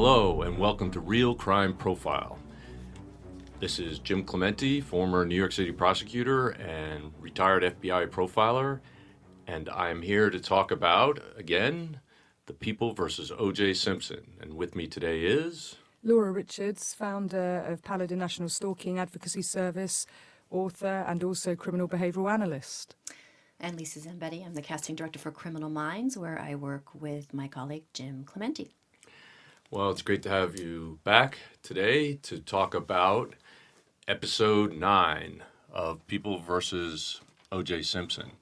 Hello and welcome to Real Crime Profile. This is Jim Clemente, former New York City prosecutor and retired FBI profiler, and I'm here to talk about, again, the People versus O.J. Simpson. And with me today is... Laura Richards, founder of Paladin National Stalking Advocacy Service, author and also criminal behavioural analyst. And Lisa Zambetti, I'm the casting director for Criminal Minds, where I work with my colleague Jim Clemente. Well, it's great to have you back today to talk about episode 9 of People versus O.J. Simpson.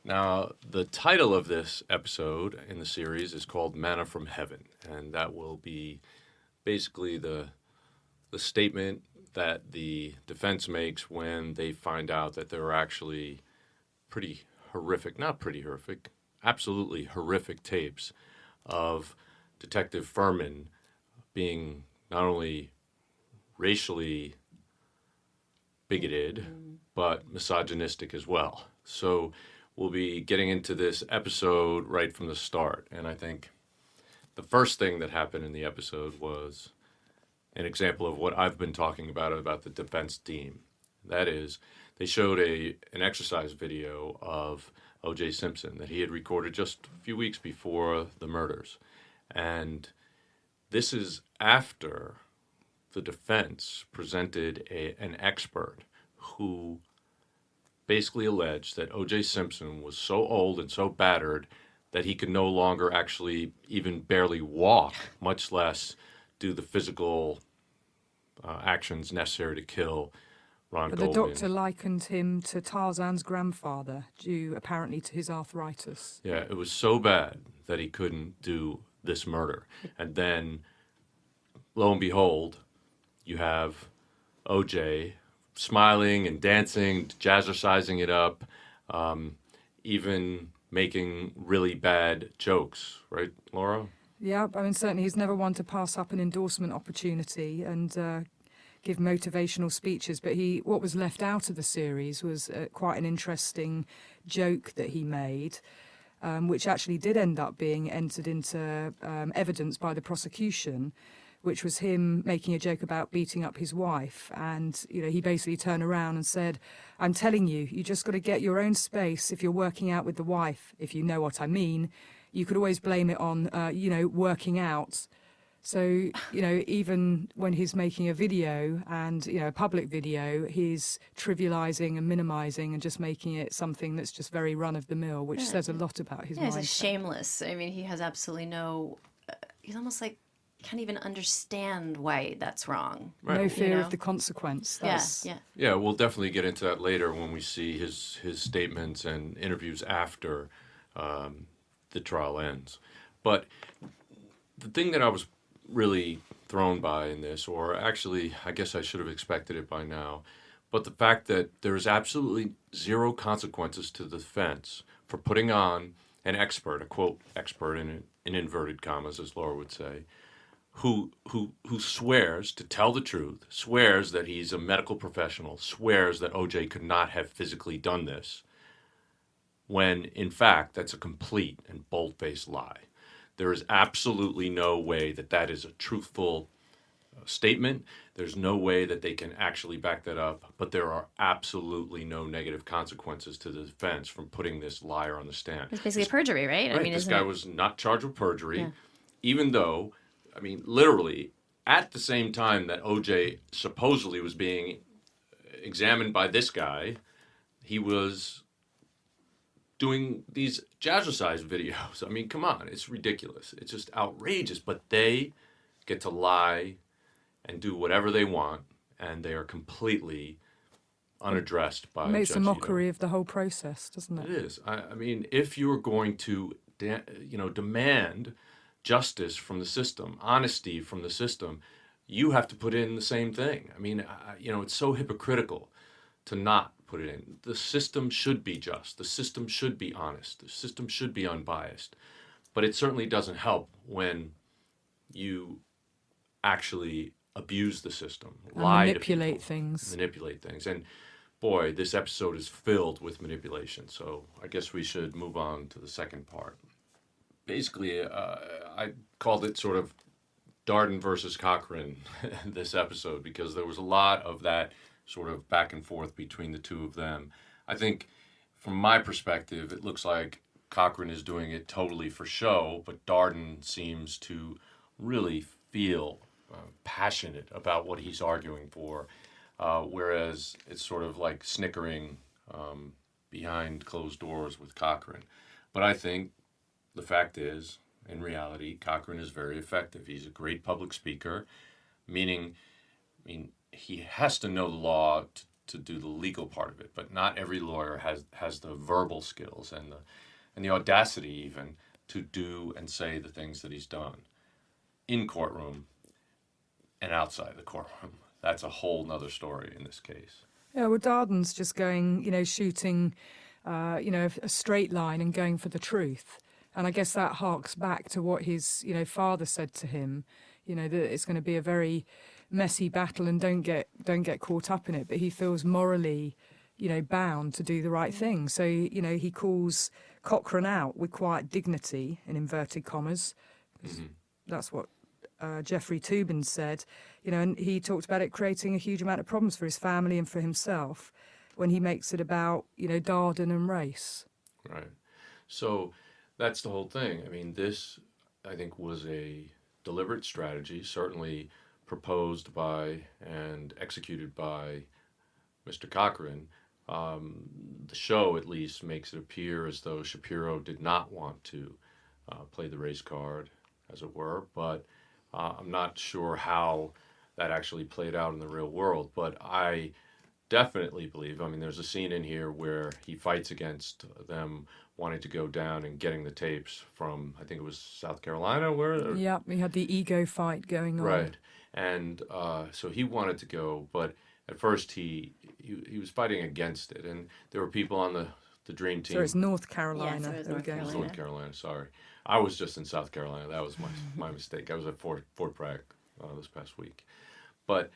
Now, the title of this episode in the series is called Manna from Heaven, and that will be basically the statement that the defense makes when they find out that there are actually absolutely horrific tapes of Detective Fuhrman being not only racially bigoted, but misogynistic as well. So we'll be getting into this episode right from the start. And I think the first thing that happened in the episode was an example of what I've been talking about the defense team. That is, they showed an exercise video of O.J. Simpson that he had recorded just a few weeks before the murders. And this is after the defense presented an expert who basically alleged that O.J. Simpson was so old and so battered that he could no longer actually even barely walk, much less do the physical actions necessary to kill Ron But Goldman. the doctor likened him to Tarzan's grandfather, due apparently to his arthritis. Yeah, it was so bad that he couldn't do this murder. And then, lo and behold, you have O.J. smiling and dancing, jazzercising it up, even making really bad jokes, right, Laura? Yeah, I mean, certainly he's never one to pass up an endorsement opportunity and give motivational speeches, but what was left out of the series was quite an interesting joke that he made, which actually did end up being entered into evidence by the prosecution, which was him making a joke about beating up his wife. And, he basically turned around and said, "I'm telling you, you just got to get your own space if you're working out with the wife, if you know what I mean. You could always blame it on, working out." So, even when he's making a video and, a public video, he's trivializing and minimizing and just making it something that's just very run-of-the-mill, which says a lot about his mindset. He's a shameless. I mean, he has absolutely no... he's almost like can't even understand why that's wrong. Right. No fear of the consequence. Yeah, we'll definitely get into that later when we see his statements and interviews after the trial ends. But the thing that I was really thrown by in this, or actually I guess I should have expected it by now, but the fact that there's absolutely zero consequences to the defense for putting on an expert, a quote expert in inverted commas, as Laura would say, who swears to tell the truth, swears that he's a medical professional, swears that O.J. could not have physically done this, when in fact that's a complete and bold-faced lie. There is absolutely no way that is a truthful statement. There's no way that they can actually back that up, but there are absolutely no negative consequences to the defense from putting this liar on the stand. it's basically perjury, right? Right, this guy was not charged with perjury, even though, literally, at the same time that O.J. supposedly was being examined by this guy, he was doing these jazzercise videos. Come on, it's ridiculous. It's just outrageous. But they get to lie and do whatever they want, and they are completely unaddressed by Judge Ito. It makes a mockery of the whole process, doesn't it? It is. If you're going to, demand justice from the system, honesty from the system, you have to put in the same thing. It's so hypocritical to not put it in. The system should be just. The system should be honest. The system should be unbiased. But it certainly doesn't help when you actually abuse the system, lie manipulate to things. Manipulate things. And boy, this episode is filled with manipulation. So I guess we should move on to the second part. Basically, I called it sort of Darden versus Cochran this episode, because there was a lot of that sort of back and forth between the two of them. I think from my perspective, it looks like Cochran is doing it totally for show, but Darden seems to really feel passionate about what he's arguing for, whereas it's sort of like snickering behind closed doors with Cochran. But I think the fact is, in reality, Cochran is very effective. He's a great public speaker, he has to know the law to do the legal part of it, but not every lawyer has the verbal skills and the audacity even to do and say the things that he's done in courtroom and outside the courtroom. That's a whole nother story in this case. Yeah, well, Darden's just going, shooting, a straight line and going for the truth. And I guess that harks back to what his, father said to him, that it's going to be a very messy battle and don't get caught up in it. But he feels morally, bound to do the right thing. So, he calls Cochran out with quiet dignity, in inverted commas. Mm-hmm. That's what Jeffrey Toobin said, and he talked about it creating a huge amount of problems for his family and for himself when he makes it about, Darden and race. Right. So that's the whole thing. This, I think, was a deliberate strategy, certainly proposed by and executed by Mr. Cochran. The show, at least, makes it appear as though Shapiro did not want to play the race card, as it were, but I'm not sure how that actually played out in the real world. But I definitely believe, there's a scene in here where he fights against them wanting to go down and getting the tapes from, I think it was South Carolina, Yeah, we had the ego fight going on. Right. And so he wanted to go, but at first he was fighting against it. And there were people on the dream team. So it's North Carolina. Yeah, so it's There we North go. Carolina. North Carolina, sorry. I was just in South Carolina. That was my mistake. I was at Fort Bragg this past week. But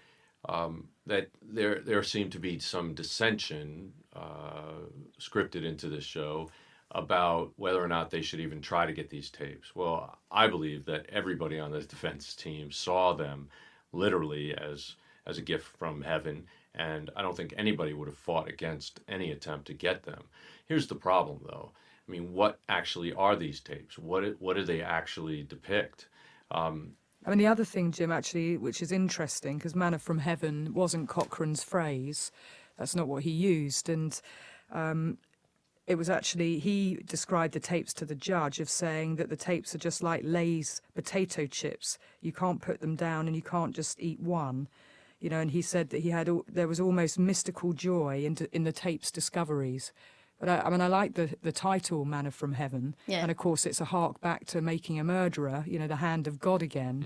that there seemed to be some dissension scripted into this show about whether or not they should even try to get these tapes. Well, I believe that everybody on the defense team saw them literally as a gift from heaven, and I don't think anybody would have fought against any attempt to get them. Here's the problem, though. What actually are these tapes? What do they actually depict? The other thing, Jim, actually, which is interesting, because manna from heaven wasn't Cochran's phrase. That's not what he used. And it was actually, he described the tapes to the judge of saying that the tapes are just like Lay's potato chips. You can't put them down and you can't just eat one. And he said that there was almost mystical joy in the tapes' discoveries. But I like the title, Manna from Heaven. Yeah. And of course, it's a hark back to Making a Murderer, the hand of God again.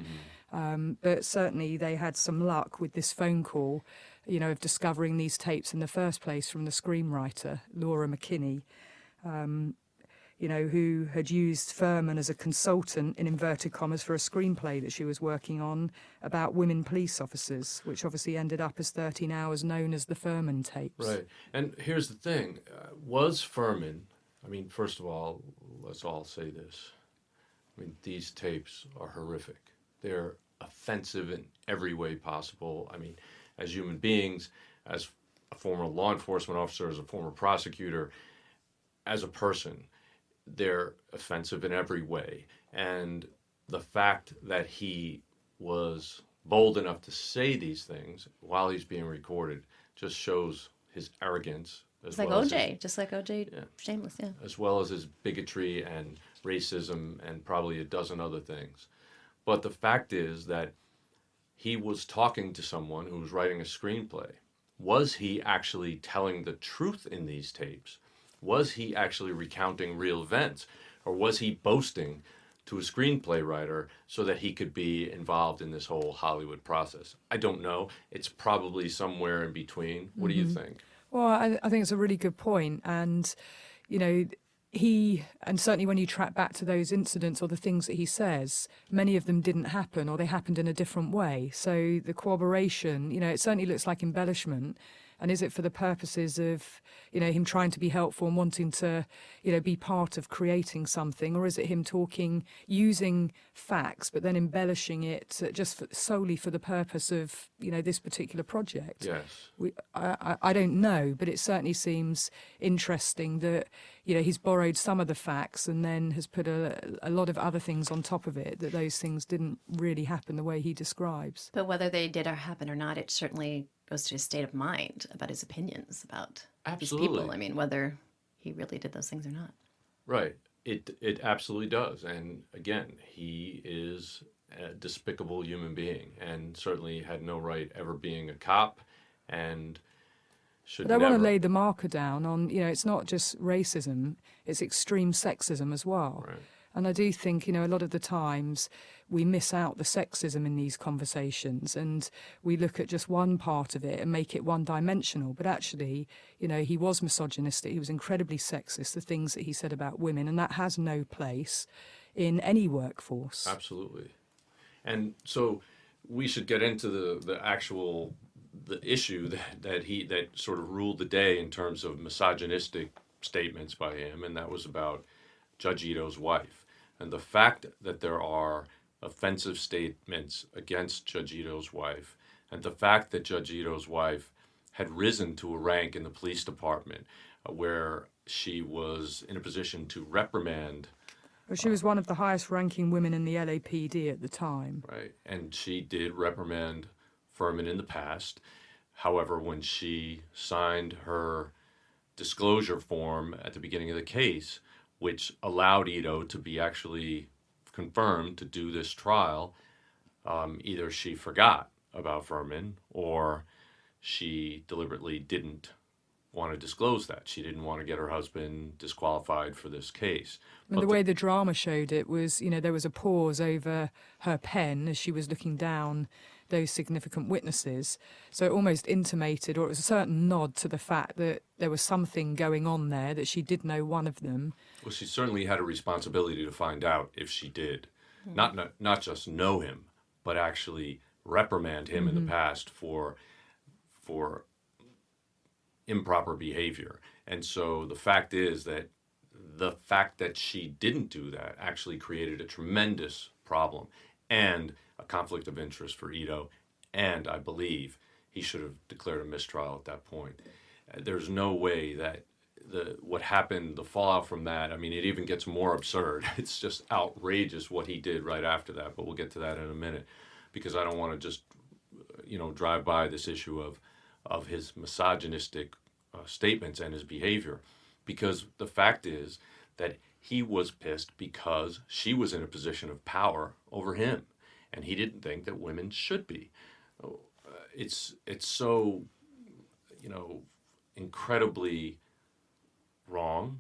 Mm-hmm. But certainly they had some luck with this phone call, of discovering these tapes in the first place from the screenwriter, Laura McKinney, who had used Fuhrman as a consultant, in inverted commas, for a screenplay that she was working on about women police officers, which obviously ended up as 13 Hours, known as the Fuhrman tapes. Right. And here's the thing. Was Fuhrman, first of all, let's all say this. These tapes are horrific. They're offensive in every way possible. As human beings, as a former law enforcement officer, as a former prosecutor, as a person, they're offensive in every way. And the fact that he was bold enough to say these things while he's being recorded just shows his arrogance. It's like OJ, just like OJ, yeah, shameless, yeah. as well as his bigotry and racism and probably a dozen other things. But the fact is that he was talking to someone who was writing a screenplay. Was he actually telling the truth in these tapes? Was he actually recounting real events? Or was he boasting to a screenplay writer so that he could be involved in this whole Hollywood process? I don't know. It's probably somewhere in between. What do you think? Well, I think it's a really good point. And, and certainly when you track back to those incidents or the things that he says, many of them didn't happen or they happened in a different way. So the corroboration, it certainly looks like embellishment. And is it for the purposes of, him trying to be helpful and wanting to, be part of creating something? Or is it him talking, using facts, but then embellishing it solely for the purpose of, this particular project? Yes. I don't know, but it certainly seems interesting that, he's borrowed some of the facts and then has put a lot of other things on top of it, that those things didn't really happen the way he describes. But whether they did or happen or not, it certainly goes to his state of mind about his opinions about Absolutely. these people. I mean, whether he really did those things or not. Right. It absolutely does. And again, he is a despicable human being and certainly had no right ever being a cop and should But I never. want to lay the marker down on, it's not just racism, it's extreme sexism as well. Right. And I do think, a lot of the times we miss out the sexism in these conversations and we look at just one part of it and make it one-dimensional. But actually, he was misogynistic, he was incredibly sexist, the things that he said about women, and that has no place in any workforce. Absolutely. And so we should get into the issue that sort of ruled the day in terms of misogynistic statements by him, and that was about Judge Ito's wife. And the fact that there are offensive statements against Judge Ito's wife, and the fact that Judge Ito's wife had risen to a rank in the police department where she was in a position to reprimand. Well, she was one of the highest ranking women in the LAPD at the time. Right. And she did reprimand Fuhrman in the past. However, when she signed her disclosure form at the beginning of the case, which allowed Ito to be actually confirmed to do this trial, either she forgot about Fuhrman or she deliberately didn't want to disclose that. She didn't want to get her husband disqualified for this case. And the way the drama showed it was, there was a pause over her pen as she was looking down those significant witnesses. So it almost intimated, or it was a certain nod to the fact that there was something going on there, that she did know one of them. Well, she certainly had a responsibility to find out if she did. Not just know him, but actually reprimand him in the past for improper behavior. And so the fact is that the fact that she didn't do that actually created a tremendous problem and a conflict of interest for Ito, and I believe he should have declared a mistrial at that point. There's no way that what happened, the fallout from that, I mean, it even gets more absurd. It's just outrageous what he did right after that, but we'll get to that in a minute, because I don't want to just, drive by this issue of his misogynistic statements and his behavior, because the fact is that he was pissed because she was in a position of power over him, and he didn't think that women should be. It's so, incredibly wrong.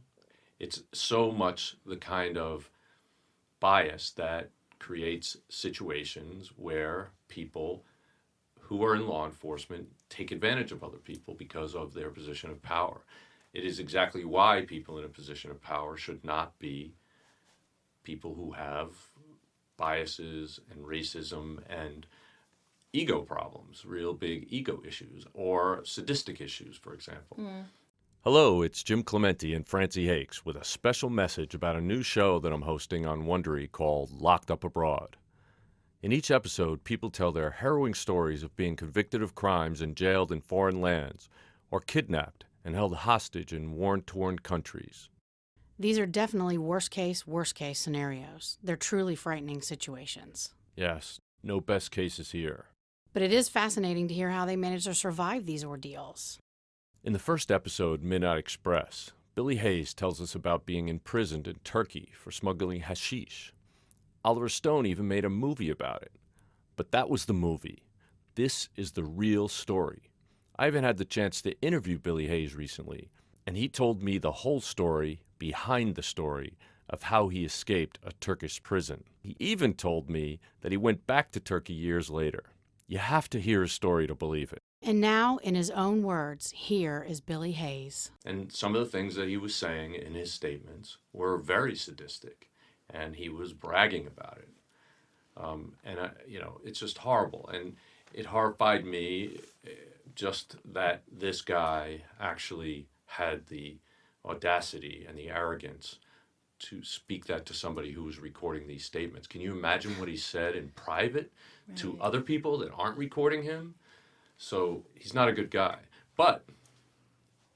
It's so much the kind of bias that creates situations where people who are in law enforcement take advantage of other people because of their position of power. It is exactly why people in a position of power should not be people who have biases and racism and ego problems, real big ego issues, or sadistic issues, for example. Hello, it's Jim Clementi and Francie Hakes with a special message about a new show that I'm hosting on Wondery called Locked Up Abroad. In each episode, people tell their harrowing stories of being convicted of crimes and jailed in foreign lands, or kidnapped and held hostage in war-torn countries. These are definitely worst-case scenarios. They're truly frightening situations. Yes, no best cases here. But it is fascinating to hear how they manage to survive these ordeals. In the first episode, Midnight Express, Billy Hayes tells us about being imprisoned in Turkey for smuggling hashish. Oliver Stone even made a movie about it. But that was the movie. This is the real story. I even had the chance to interview Billy Hayes recently, and he told me the whole story behind the story of how he escaped a Turkish prison. He even told me that he went back to Turkey years later. You have to hear his story to believe it. And now, in his own words, here is Billy Hayes. And some of the things that he was saying in his statements were very sadistic, and he was bragging about it. It's just horrible. And it horrified me just that this guy actually had the audacity and the arrogance to speak that to somebody who was recording these statements. Can you imagine what he said in private to Right. other people that aren't recording him? So he's not a good guy. But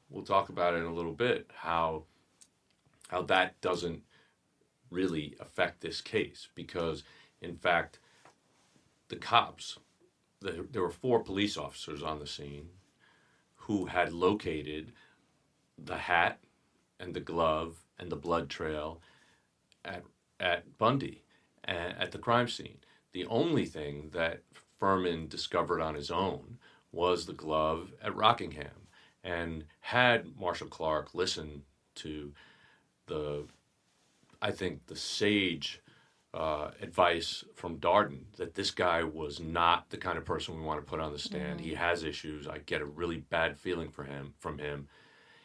we'll talk about it in a little bit, how that doesn't really affect this case, because in fact the cops, there were 4 police officers on the scene who had located the hat and the glove and the blood trail at Bundy, at the crime scene. The only thing that Fuhrman discovered on his own was the glove at Rockingham. And had Marshall Clark listened to I think the sage advice from Darden, that this guy was not the kind of person we want to put on the stand. He has issues. I get a really bad feeling from him.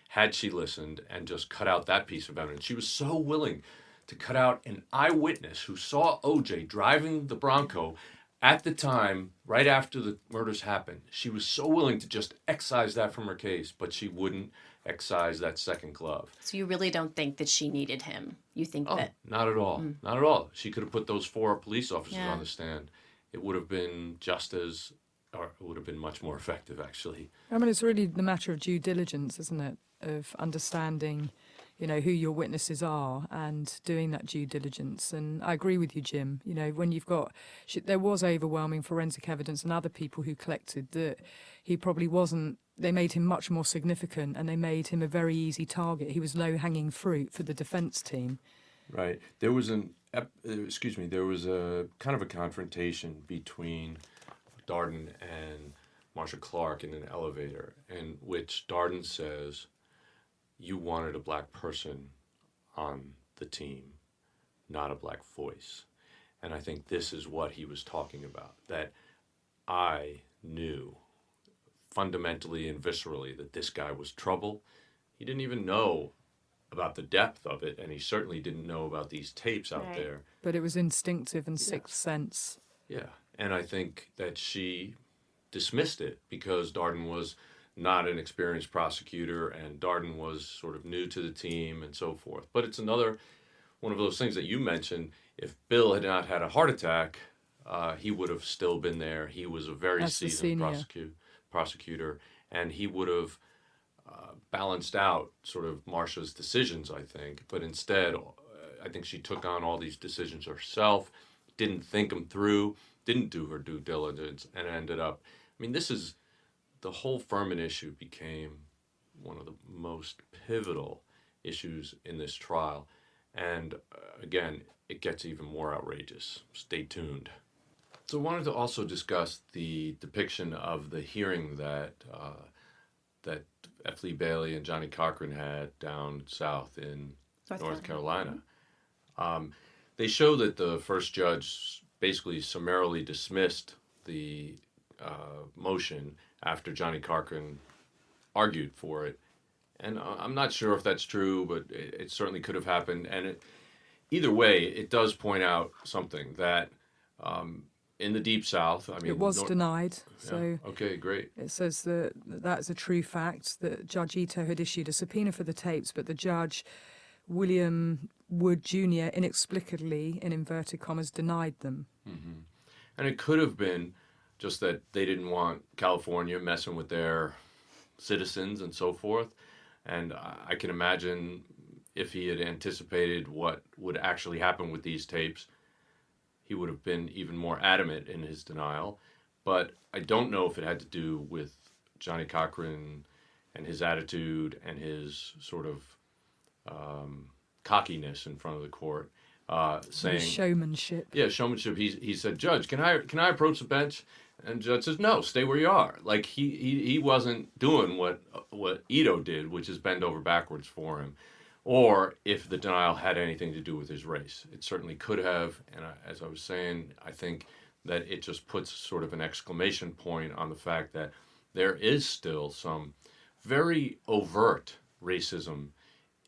Had she listened and just cut out that piece of evidence, she was so willing to cut out an eyewitness who saw OJ driving the Bronco at the time, right after the murders happened. She was so willing to just excise that from her case, but she wouldn't excise that second glove. So you really don't think that she needed him? You think Oh, that? not at all. Not at all. She could have put those 4 police officers Yeah. on the stand. It would have been or it would have been much more effective, actually. I mean, it's really the matter of due diligence, isn't it? Of understanding, who your witnesses are and doing that due diligence. And I agree with you, Jim. When you've got, there was overwhelming forensic evidence and other people who collected that he probably wasn't, they made him much more significant and they made him a very easy target. He was low-hanging fruit for the defence team. Right. There was there was a kind of a confrontation between Darden and Marshall Clark in an elevator, in which Darden says, "You wanted a black person on the team, not a black voice." And I think this is what he was talking about, that I knew fundamentally and viscerally that this guy was trouble. He didn't even know about the depth of it, and he certainly didn't know about these tapes out Right. there. But it was instinctive and sixth sense. Yeah, and I think that she dismissed it because Darden was not an experienced prosecutor and Darden was sort of new to the team and so forth. But it's another one of those things that you mentioned. If Bill had not had a heart attack, he would have still been there. He was a very As the seasoned senior. prosecutor, and he would have balanced out sort of Marcia's decisions, I think. But instead, I think she took on all these decisions herself, didn't think them through, didn't do her due diligence, and ended up, the whole Fuhrman issue became one of the most pivotal issues in this trial. And again, it gets even more outrageous. Stay tuned. So I wanted to also discuss the depiction of the hearing that F. Lee Bailey and Johnny Cochran had down south in North Carolina. They show that the first judge basically summarily dismissed the motion after Johnny Cochran argued for it. And I'm not sure if that's true, but it certainly could have happened. And either way, it does point out something that in the Deep South, I mean... It was denied. So yeah. Okay, great. it says that that's a true fact, that Judge Ito had issued a subpoena for the tapes, but the judge, William Wood Jr., inexplicably, in inverted commas, denied them. Mm-hmm. And it could have been just that they didn't want California messing with their citizens and so forth. And I can imagine if he had anticipated what would actually happen with these tapes, he would have been even more adamant in his denial. But I don't know if it had to do with Johnny Cochran and his attitude and his sort of cockiness in front of the court, saying Showmanship. Yeah, showmanship. He said, "Judge, can I approach the bench?" And the judge says, "No, stay where you are." Like he wasn't doing what Ito did, which is bend over backwards for him, or if the denial had anything to do with his race. It certainly could have. And as I was saying, I think that it just puts sort of an exclamation point on the fact that there is still some very overt racism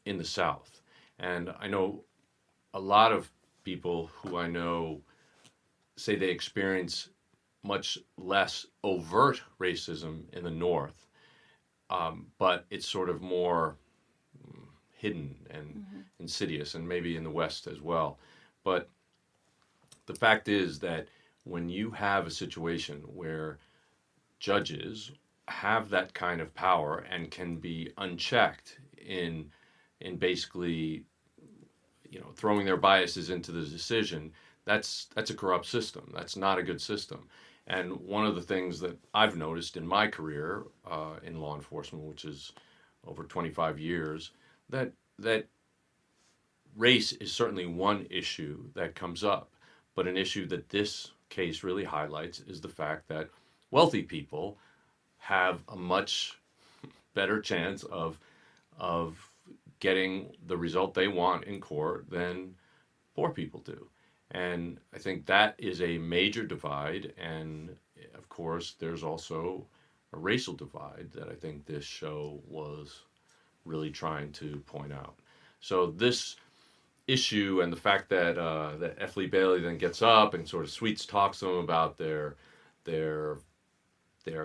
in the South. And I know a lot of people who I know say they experience much less overt racism in the North, but it's sort of more hidden and insidious, and maybe in the West as well. But the fact is that when you have a situation where judges have that kind of power and can be unchecked in basically, throwing their biases into the decision, that's a corrupt system. That's not a good system. And one of the things that I've noticed in my career in law enforcement, which is over 25 years, that race is certainly one issue that comes up, but an issue that this case really highlights is the fact that wealthy people have a much better chance of getting the result they want in court than poor people do. And I think that is a major divide. And of course, there's also a racial divide that I think this show was really trying to point out. So this issue and the fact that that F. Lee Bailey then gets up and sort of sweets talks to them about their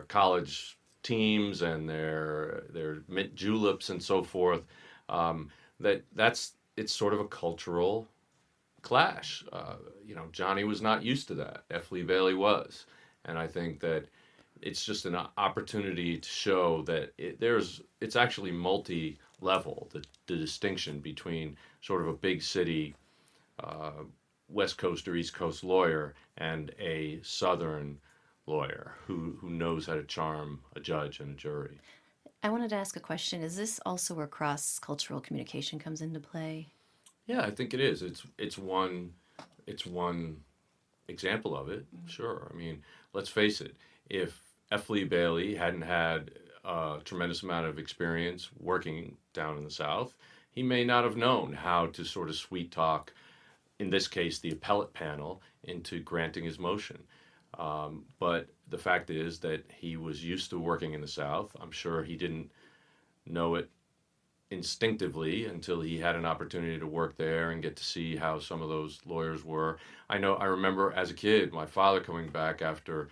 college teams and their mint juleps and so forth, it's sort of a cultural clash. Johnny was not used to that. F. Lee Bailey was, and I think that it's just an opportunity to show that it's actually multi-level. The distinction between sort of a big city, West Coast or East Coast lawyer and a Southern lawyer who knows how to charm a judge and a jury. I wanted to ask a question. Is this also where cross-cultural communication comes into play? Yeah, I think it is. It's one example of it. Sure. I mean, let's face it. If F. Lee Bailey hadn't had a tremendous amount of experience working down in the South, he may not have known how to sort of sweet talk, in this case, the appellate panel into granting his motion. But the fact is that he was used to working in the South. I'm sure he didn't know it instinctively until he had an opportunity to work there and get to see how some of those lawyers were. I remember as a kid, my father coming back after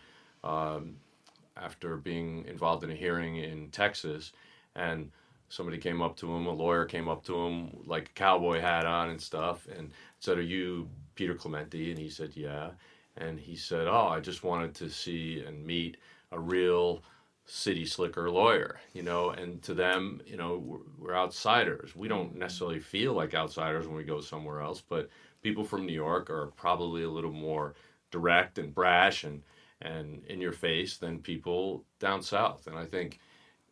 being involved in a hearing in Texas, and somebody came up to him, a lawyer came up to him like a cowboy hat on and stuff, and said, "Are you Peter Clementi?" And he said, "Yeah." And he said, "Oh, I just wanted to see and meet a real city slicker lawyer," and to them, we're outsiders. We don't necessarily feel like outsiders when we go somewhere else, but people from New York are probably a little more direct and brash and in your face than people down south. And I think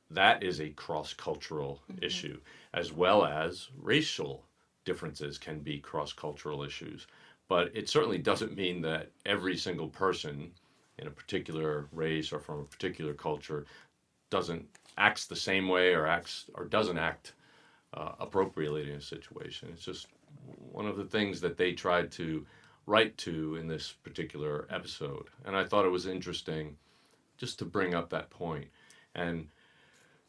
that is a cross-cultural issue, as well as racial differences can be cross-cultural issues. But it certainly doesn't mean that every single person in a particular race or from a particular culture acts the same way or doesn't act appropriately in a situation. It's just one of the things that they tried to write to in this particular episode. And I thought it was interesting just to bring up that point. And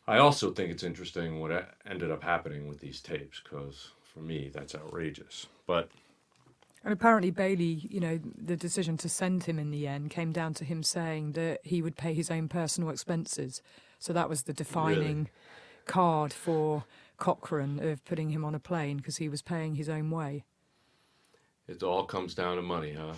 I also think it's interesting what ended up happening with these tapes, because for me, that's outrageous. And apparently Bailey, the decision to send him in the end came down to him saying that he would pay his own personal expenses. So that was the defining card for Cochran of putting him on a plane, because he was paying his own way. It all comes down to money, huh?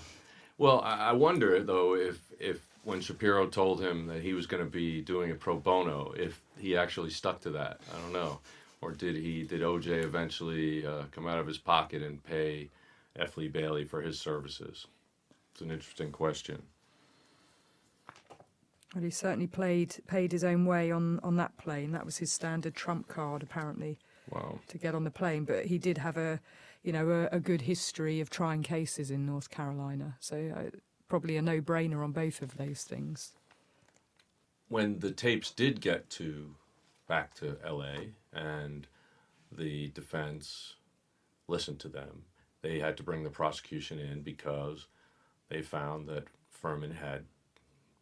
Well, I wonder, though, if when Shapiro told him that he was going to be doing it pro bono, if he actually stuck to that. I don't know. Or did OJ eventually come out of his pocket and pay F. Lee Bailey for his services? It's an interesting question. Well, he certainly paid his own way on that plane. That was his standard trump card, apparently, Wow. to get on the plane. But he did have a good history of trying cases in North Carolina. So probably a no-brainer on both of those things. When the tapes did get back to L.A. and the defense listened to them, they had to bring the prosecution in because they found that Fuhrman had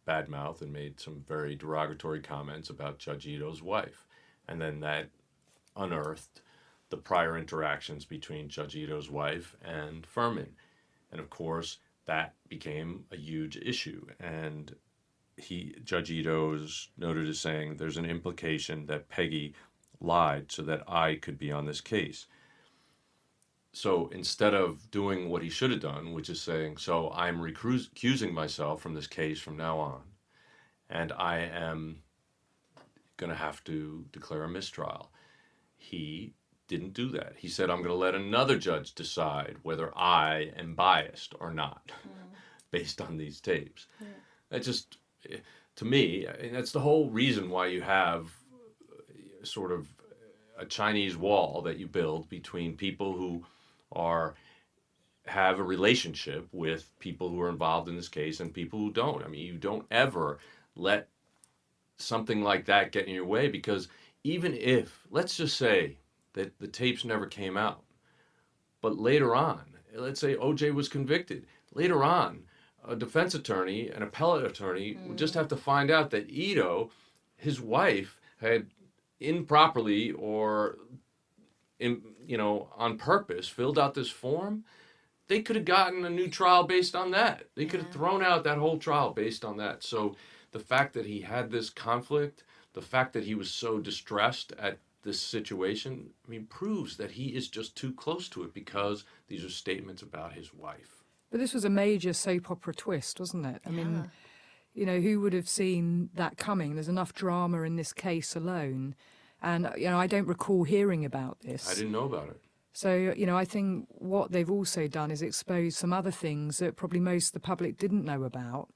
badmouthed and made some very derogatory comments about Judge Ito's wife. And then that unearthed the prior interactions between Judge Ito's wife and Fuhrman. And of course, that became a huge issue. And Judge Ito's noted as saying there's an implication that Peggy lied so that I could be on this case. So instead of doing what he should have done, which is saying, so I'm recusing myself from this case from now on, and I am going to have to declare a mistrial, he didn't do that. He said, I'm going to let another judge decide whether I am biased or not based on these tapes. Yeah. That just, to me, that's the whole reason why you have sort of a Chinese wall that you build between people who have a relationship with people who are involved in this case and people who don't. I mean, you don't ever let something like that get in your way, because even if, let's just say that the tapes never came out, but later on, let's say OJ was convicted, later on, a defense attorney, an appellate attorney would just have to find out that Ito, his wife, had improperly or on purpose filled out this form. They could have gotten a new trial based on that. They could have thrown out that whole trial based on that. So the fact that he had this conflict, the fact that he was so distressed at this situation, I mean, proves that he is just too close to it, because these are statements about his wife. But this was a major soap opera twist, wasn't it? I mean, who would have seen that coming? There's enough drama in this case alone. And, I don't recall hearing about this. I didn't know about it. So, I think what they've also done is expose some other things that probably most of the public didn't know about.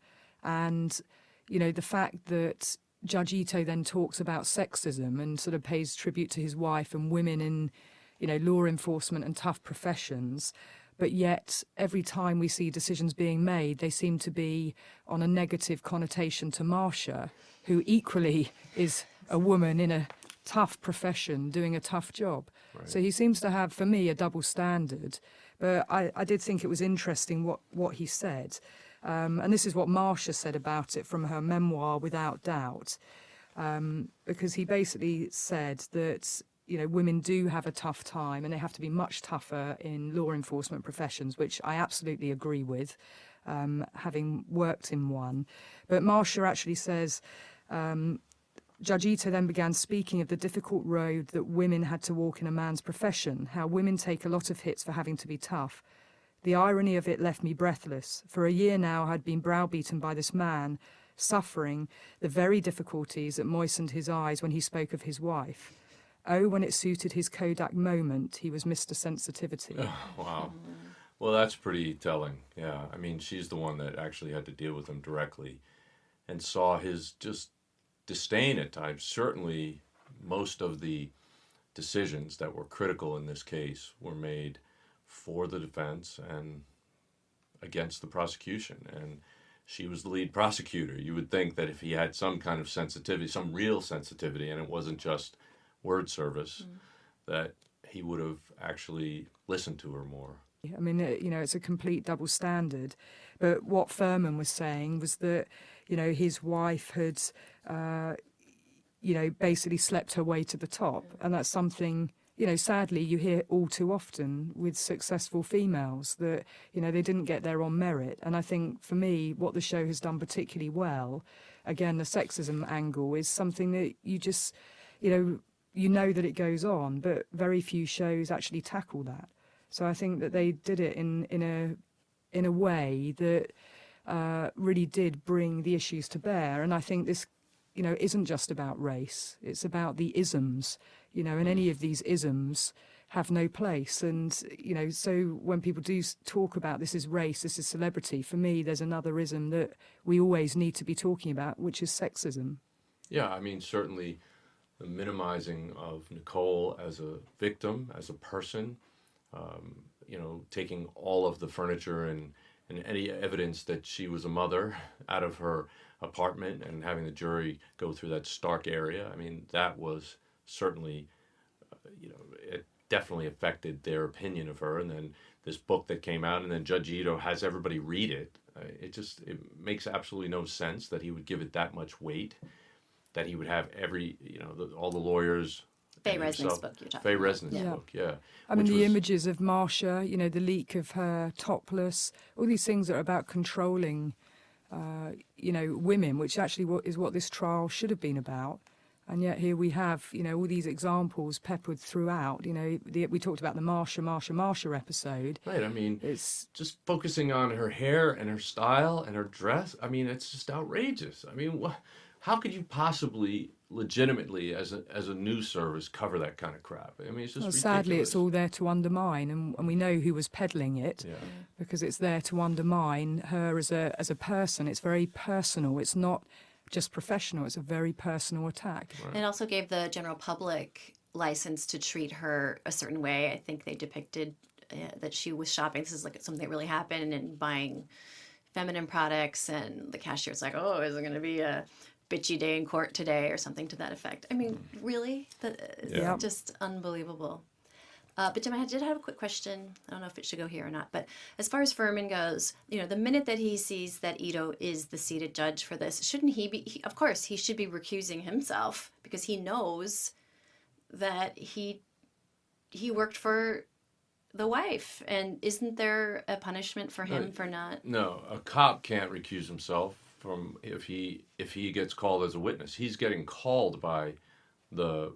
And, the fact that Judge Ito then talks about sexism and sort of pays tribute to his wife and women in, law enforcement and tough professions. But yet, every time we see decisions being made, they seem to be on a negative connotation to Marcia, who equally is a woman in a tough profession doing a tough job. Right. So he seems to have, for me, a double standard. But I did think it was interesting what he said. And this is what Marcia said about it from her memoir, Without Doubt, because he basically said that women do have a tough time and they have to be much tougher in law enforcement professions, which I absolutely agree with, having worked in one. But Marcia actually says, Judge Ito then began speaking of the difficult road that women had to walk in a man's profession, how women take a lot of hits for having to be tough. The irony of it left me breathless. For a year now I had been browbeaten by this man, suffering the very difficulties that moistened his eyes when he spoke of his wife. Oh, when it suited his Kodak moment, he was Mr. Sensitivity. Oh, wow. Well, that's pretty telling. Yeah, I mean, she's the one that actually had to deal with him directly and saw his just disdain at times. Certainly, most of the decisions that were critical in this case were made for the defense and against the prosecution. And she was the lead prosecutor. You would think that if he had some kind of sensitivity, some real sensitivity, and it wasn't just word service, that he would have actually listened to her more. I mean, it's a complete double standard. But what Fuhrman was saying was that, his wife had, basically slept her way to the top. And that's something, sadly, you hear all too often with successful females, that, they didn't get there on merit. And I think, for me, what the show has done particularly well, again, the sexism angle, is something that you just, you know that it goes on, but very few shows actually tackle that. So I think that they did it in a way that really did bring the issues to bear. And I think this, isn't just about race. It's about the isms, and any of these isms have no place. And, so when people do talk about this is race, this is celebrity, for me, there's another ism that we always need to be talking about, which is sexism. Yeah, I mean, certainly the minimizing of Nicole as a victim, as a person, taking all of the furniture and any evidence that she was a mother out of her apartment and having the jury go through that stark area. I mean, that was certainly, it definitely affected their opinion of her. And then this book that came out, and then Judge Ito has everybody read it. It makes absolutely no sense that he would give it that much weight, that he would have all the lawyers Faye and Resnick's himself. book you're talking Faye about. Resnick's Yeah. book, yeah. I mean, which the was- images of Marsha, the leak of her topless, all these things that are about controlling, women, which actually is what this trial should have been about. And yet here we have, all these examples peppered throughout. We talked about the Marsha episode. Right, I mean, It's just focusing on her hair and her style and her dress, I mean, it's just outrageous. I mean, how could you possibly legitimately, as a news service, cover that kind of crap? I mean, it's just well, ridiculous. sadly, it's all there to undermine, and we know who was peddling it Yeah. because it's there to undermine her as a person. It's very personal. It's not just professional. It's a very personal attack. And it also gave the general public license to treat her a certain way. I think they depicted that she was shopping. This is like something that really happened, and buying feminine products. And the cashier was like, "Oh, is it going to be a bitchy day in court today," or something to that effect. I mean, really, it's Yeah. just unbelievable. But Jim, I did have a quick question. I don't know if it should go here or not. But as far as Fuhrman goes, the minute that he sees that Ito is the seated judge for this, shouldn't he be? Of course, he should be recusing himself because he knows that he worked for the wife. And isn't there a punishment for him for not? No, a cop can't recuse himself from if he gets called as a witness. He's getting called by the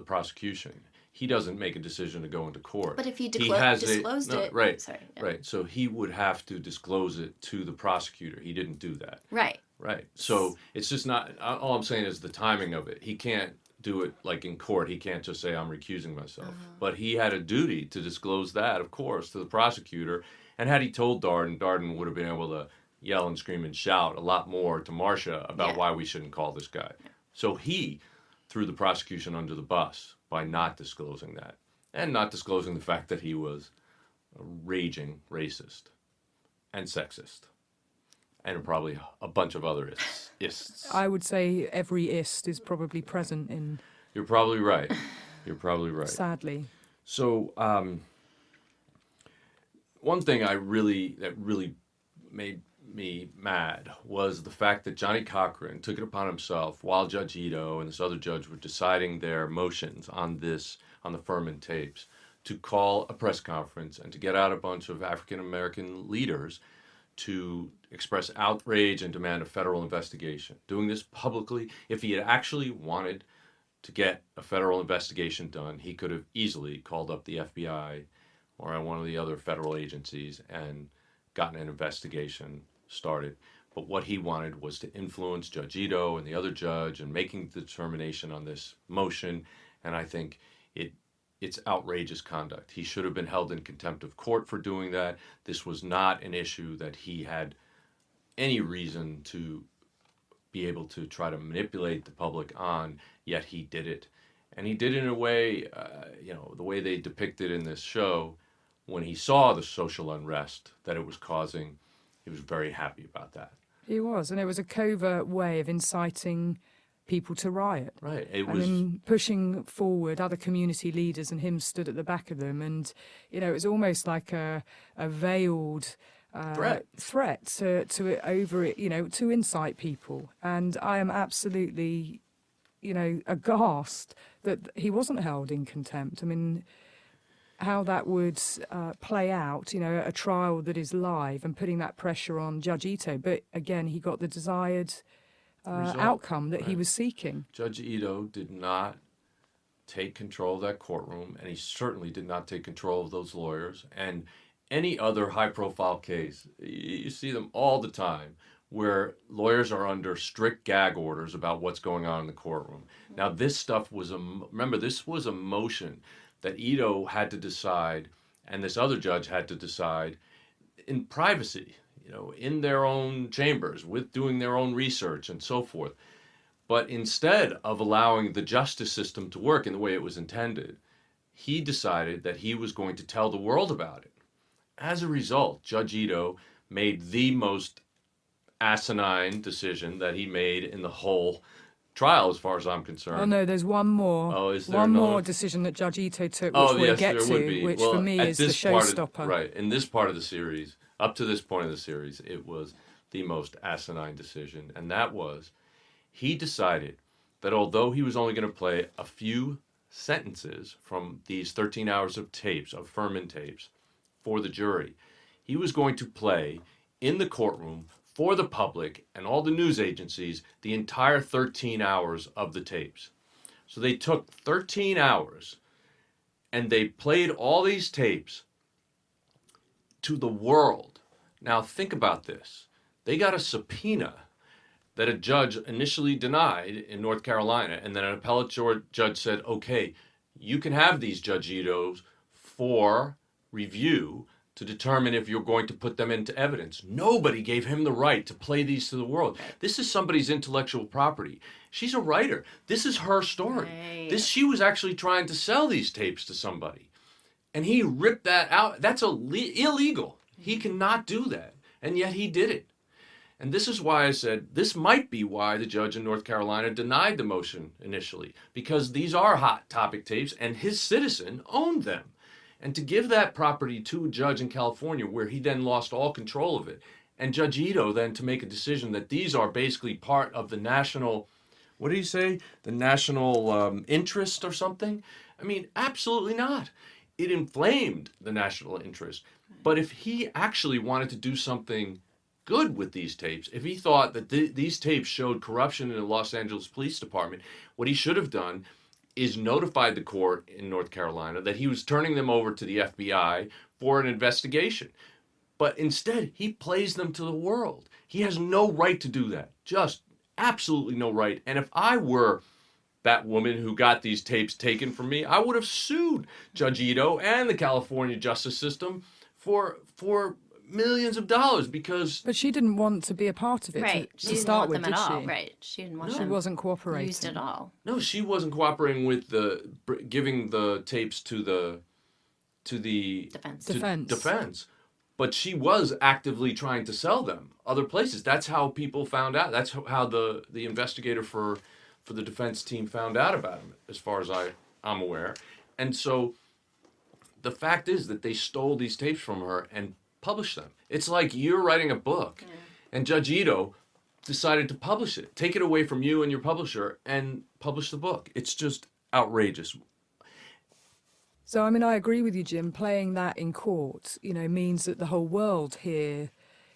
prosecution. He doesn't make a decision to go into court. But if he has disclosed it, right, sorry, yeah. right. So he would have to disclose it to the prosecutor. He didn't do that. Right. Right. So it's just not. All I'm saying is the timing of it. He can't do it like in court. He can't just say I'm recusing myself. But he had a duty to disclose that, of course, to the prosecutor. And had he told Darden would have been able to yell and scream and shout a lot more to Marsha about why we shouldn't call this guy. So he threw the prosecution under the bus by not disclosing that, and not disclosing the fact that he was a raging racist and sexist, and probably a bunch of other ists. I would say every ist is probably present in, You're probably right. You're probably right. sadly. So one thing that really made me mad was the fact that Johnny Cochran took it upon himself while Judge Ito and this other judge were deciding their motions on the Fuhrman tapes to call a press conference and to get out a bunch of African American leaders to express outrage and demand a federal investigation. Doing this publicly, if he had actually wanted to get a federal investigation done, he could have easily called up the FBI or one of the other federal agencies and gotten an investigation started. But what he wanted was to influence Judge Ito and the other judge in making the determination on this motion. And I think it's outrageous conduct. He should have been held in contempt of court for doing that. This was not an issue that he had any reason to be able to try to manipulate the public on, yet he did it. And he did it in a way, the way they depicted in this show, when he saw the social unrest that it was causing, he was very happy about that. He was, and it was a covert way of inciting people to riot. Right. It And was then pushing forward other community leaders, and him stood at the back of them. And, it was almost like a veiled threat to incite people. And I am absolutely, aghast that he wasn't held in contempt. I mean, how that would play out, a trial that is live and putting that pressure on Judge Ito. But again, he got the desired Result, outcome that he right. was seeking. Judge Ito did not take control of that courtroom, and he certainly did not take control of those lawyers. And any other high-profile case, you see them all the time, where lawyers are under strict gag orders about what's going on in the courtroom. Now, this stuff was this was a motion that Ito had to decide, and this other judge had to decide in privacy, in their own chambers, with doing their own research and so forth. But instead of allowing the justice system to work in the way it was intended, he decided that he was going to tell the world about it. As a result, Judge Ito made the most asinine decision that he made in the whole trial, as far as I'm concerned. Oh no, there's one more. Oh, is there one another? more decision that Judge Ito took, which we'll yes, get there to, would be. which Well, for me at is the this part of- showstopper. Right. In this part of the series, up to this point of the series, it was the most asinine decision. And that was, he decided that although he was only going to play a few sentences from these 13 hours of tapes, of Fuhrman tapes, for the jury. He was going to play in the courtroom for the public and all the news agencies the entire 13 hours of the tapes. So they took 13 hours and they played all these tapes to the world. Now think about this. They got a subpoena that a judge initially denied in North Carolina, and then an appellate judge said, okay, you can have these, Judge Ito's, for review to determine if you're going to put them into evidence. Nobody gave him the right to play these to the world. This is somebody's intellectual property. She's a writer. This is her story. Right. She was actually trying to sell these tapes to somebody. And he ripped that out. That's illegal. He cannot do that. And yet he did it. And this is why I said this might be why the judge in North Carolina denied the motion initially, because these are hot topic tapes and his citizen owned them. And to give that property to a judge in California where he then lost all control of it, and Judge Ito then to make a decision that these are basically part of the national, what did he say? The national interest or something? I mean, absolutely not. It inflamed the national interest. But if he actually wanted to do something good with these tapes, if he thought that these tapes showed corruption in the Los Angeles Police Department, what he should have done is notified the court in North Carolina that he was turning them over to the FBI for an investigation. But instead, he plays them to the world. He has no right to do that. Just absolutely no right. And if I were that woman who got these tapes taken from me, I would have sued Judge Ito and the California justice system for millions of dollars because... But she didn't want to be a part of it Right. to She didn't start want with, them at did all. she? Right. She didn't want She them wasn't cooperating. used at all. No, she wasn't cooperating with giving the tapes to the defense. But she was actively trying to sell them other places. That's how people found out. That's how the investigator for the defense team found out about him, as far as I'm aware. And so the fact is that they stole these tapes from her and published them. It's like you're writing a book and Judge Ito decided to publish it, take it away from you and your publisher and publish the book. It's just outrageous. So, I mean, I agree with you, Jim. Playing that in court, means that the whole world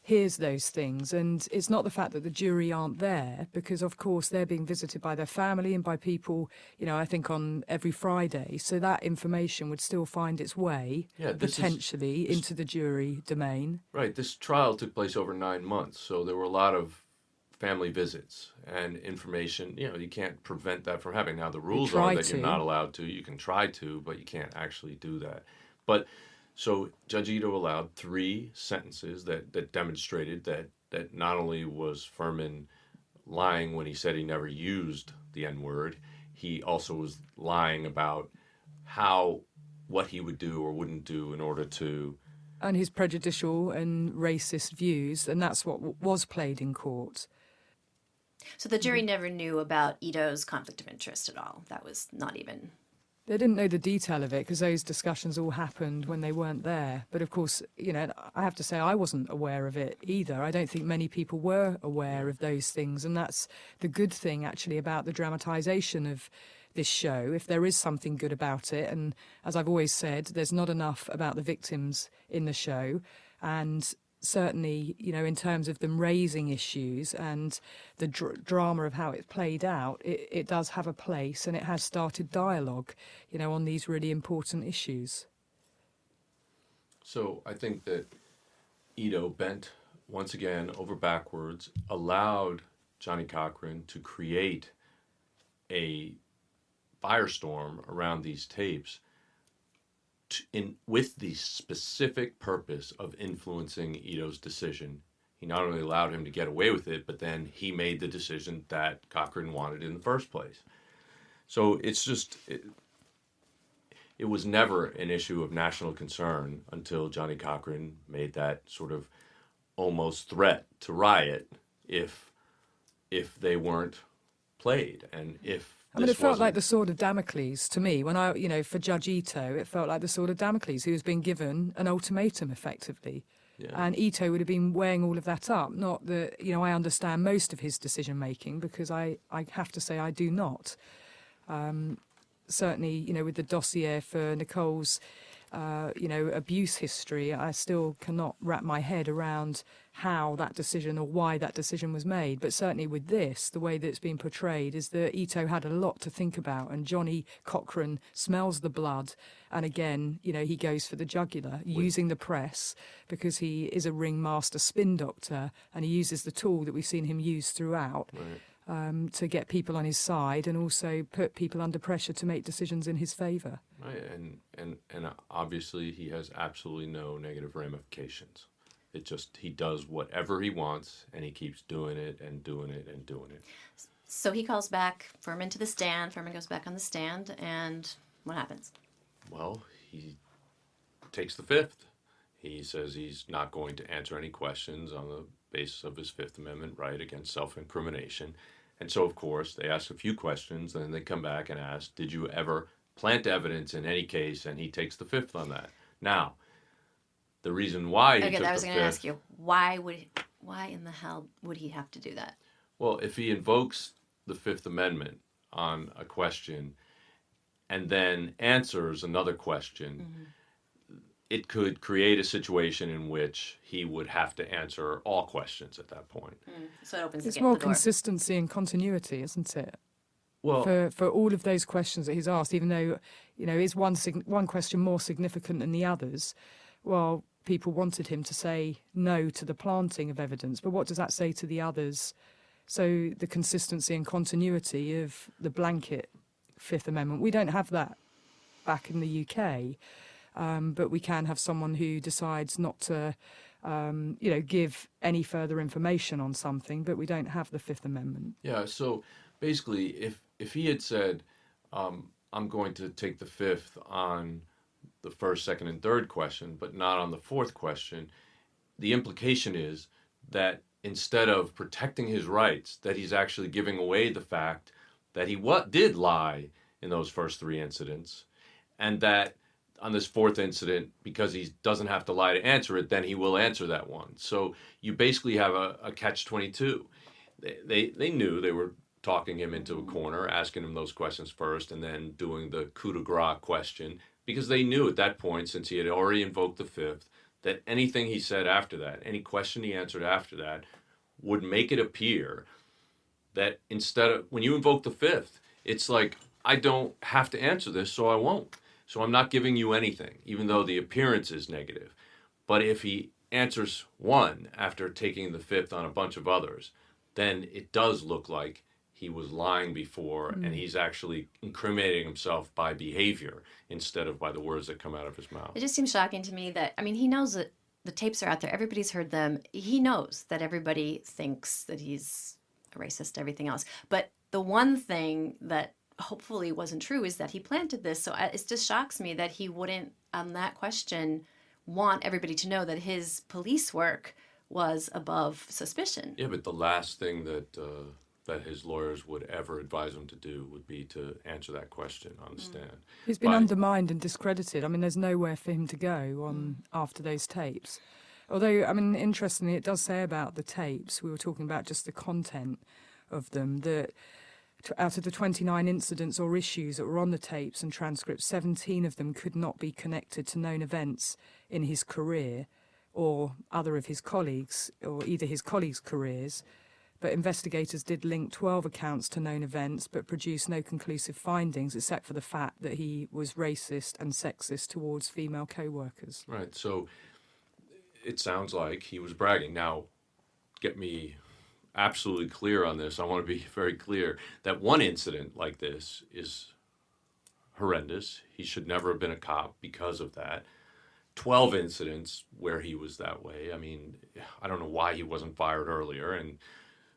hears those things. And it's not the fact that the jury aren't there, because, of course, they're being visited by their family and by people, I think on every Friday. So that information would still find its way, potentially, into the jury domain. Right. This trial took place over 9 months, so there were a lot of family visits and information. You can't prevent that from happening. Now, the rules are that you're not allowed to. You can try to, but you can't actually do that. But so Judge Ito allowed 3 sentences that demonstrated that not only was Fuhrman lying when he said he never used the N-word, he also was lying about what he would do or wouldn't do in order to... And his prejudicial and racist views, and that's what was played in court. So the jury never knew about Ito's conflict of interest at all. That was not even... They didn't know the detail of it because those discussions all happened when they weren't there. But of course, I have to say I wasn't aware of it either. I don't think many people were aware of those things. And that's the good thing, actually, about the dramatisation of this show, if there is something good about it. And as I've always said, there's not enough about the victims in the show. And certainly, in terms of them raising issues and the drama of how it's played out, it does have a place, and it has started dialogue, on these really important issues. So I think that Ito bent once again over backwards, allowed Johnny Cochran to create a firestorm around these tapes with the specific purpose of influencing Ito's decision. He not only allowed him to get away with it, but then he made the decision that Cochran wanted in the first place. So it's just, it was never an issue of national concern until Johnny Cochran made that sort of almost threat to riot if they weren't played, and if it felt like the sword of Damocles to me. When for Judge Ito, it felt like the sword of Damocles, who was being given an ultimatum, effectively. Yeah. And Ito would have been weighing all of that up. Not that, I understand most of his decision-making, because I have to say I do not. certainly, with the dossier for Nicole's, abuse history, I still cannot wrap my head around how that decision or why that decision was made. But certainly with this, the way that it's been portrayed is that Ito had a lot to think about, and Johnny Cochran smells the blood. And again, he goes for the jugular, using the press, because he is a ringmaster spin doctor, and he uses the tool that we've seen him use throughout. Right. To get people on his side and also put people under pressure to make decisions in his favour. Right, and obviously he has absolutely no negative ramifications. It just, he does whatever he wants, and he keeps doing it and doing it and doing it. So he calls back Fuhrman to the stand. Fuhrman goes back on the stand, and what happens? Well, he takes the fifth. He says he's not going to answer any questions on the basis of his Fifth Amendment right against self-incrimination. And so, of course, they ask a few questions, and then they come back and ask, did you ever plant evidence in any case? And he takes the fifth on that. Now, the reason why he took the fifth... I was going to ask you, why in the hell would he have to do that? Well, if he invokes the Fifth Amendment on a question and then answers another question, it could create a situation in which he would have to answer all questions at that point. So it opens It's the more door. consistency and continuity, isn't it? Well, For all of those questions that he's asked, even though, is one question more significant than the others, well, people wanted him to say no to the planting of evidence. But what does that say to the others? So the consistency and continuity of the blanket Fifth Amendment, we don't have that back in the UK. But we can have someone who decides not to, give any further information on something, but we don't have the Fifth Amendment. yeah, so basically, if he had said, I'm going to take the fifth on the first, second, and third question, but not on the fourth question, the implication is that instead of protecting his rights, that he's actually giving away the fact that he did lie in those first three incidents, and that on this fourth incident, because he doesn't have to lie to answer it, then he will answer that one. So you basically have a catch-22. They knew they were talking him into a corner, asking him those questions first, and then doing the coup de grace question, because they knew at that point, since he had already invoked the fifth, that anything he said after that, any question he answered after that, would make it appear that instead of, when you invoke the fifth, it's like, I don't have to answer this, so I won't. So I'm not giving you anything, even though the appearance is negative. But if he answers one after taking the fifth on a bunch of others, then it does look like he was lying before, and he's actually incriminating himself by behavior instead of by the words that come out of his mouth. It just seems shocking to me that, he knows that the tapes are out there. Everybody's heard them. He knows that everybody thinks that he's a racist, everything else. But the one thing that hopefully wasn't true is that he planted this. So it just shocks me that he wouldn't, on that question, want everybody to know that his police work was above suspicion. Yeah, but the last thing that his lawyers would ever advise him to do would be to answer that question on the stand. He's been undermined and discredited. There's nowhere for him to go on after those tapes. Although, interestingly, it does say about the tapes, we were talking about just the content of them, that out of the 29 incidents or issues that were on the tapes and transcripts, 17 of them could not be connected to known events in his career or other of his colleagues, or either his colleagues' careers. But investigators did link 12 accounts to known events, but produced no conclusive findings, except for the fact that he was racist and sexist towards female co-workers. Right, so it sounds like he was bragging. Now, get me absolutely clear on this. I want to be very clear that one incident like this is horrendous. He should never have been a cop because of that. 12 incidents where he was that way. I don't know why he wasn't fired earlier, and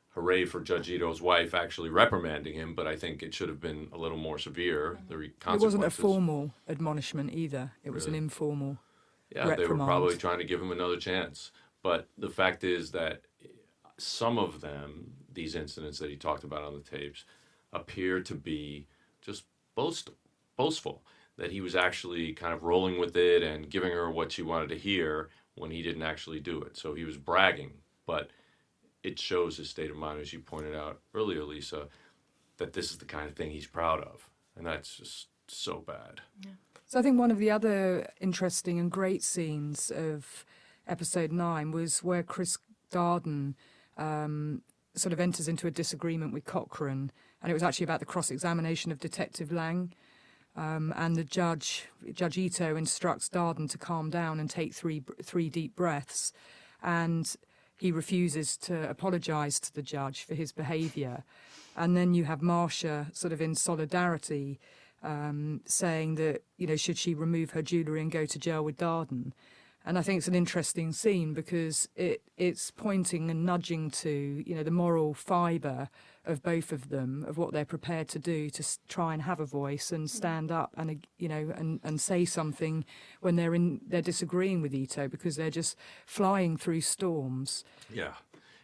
hooray for Judge Ito's wife actually reprimanding him, but I think it should have been a little more severe. The It consequences. wasn't a formal admonishment either. It was an informal Yeah, they were reprimand. probably trying to give him another chance. But the fact is that some of them, these incidents that he talked about on the tapes, appear to be just boastful, that he was actually kind of rolling with it and giving her what she wanted to hear when he didn't actually do it. So he was bragging, but it shows his state of mind, as you pointed out earlier, Lisa, that this is the kind of thing he's proud of. And that's just so bad. So I think one of the other interesting and great scenes of episode 9 was where Chris Darden sort of enters into a disagreement with Cochrane, and it was actually about the cross-examination of Detective Lang. And the Judge Ito, instructs Darden to calm down and take three deep breaths, and he refuses to apologise to the judge for his behaviour. And then you have Marcia sort of in solidarity, saying that, should she remove her jewellery and go to jail with Darden? And I think it's an interesting scene because it's pointing and nudging to, the moral fibre of both of them, of what they're prepared to do to try and have a voice and stand up and, and say something when they're disagreeing with Ito, because they're just flying through storms. Yeah.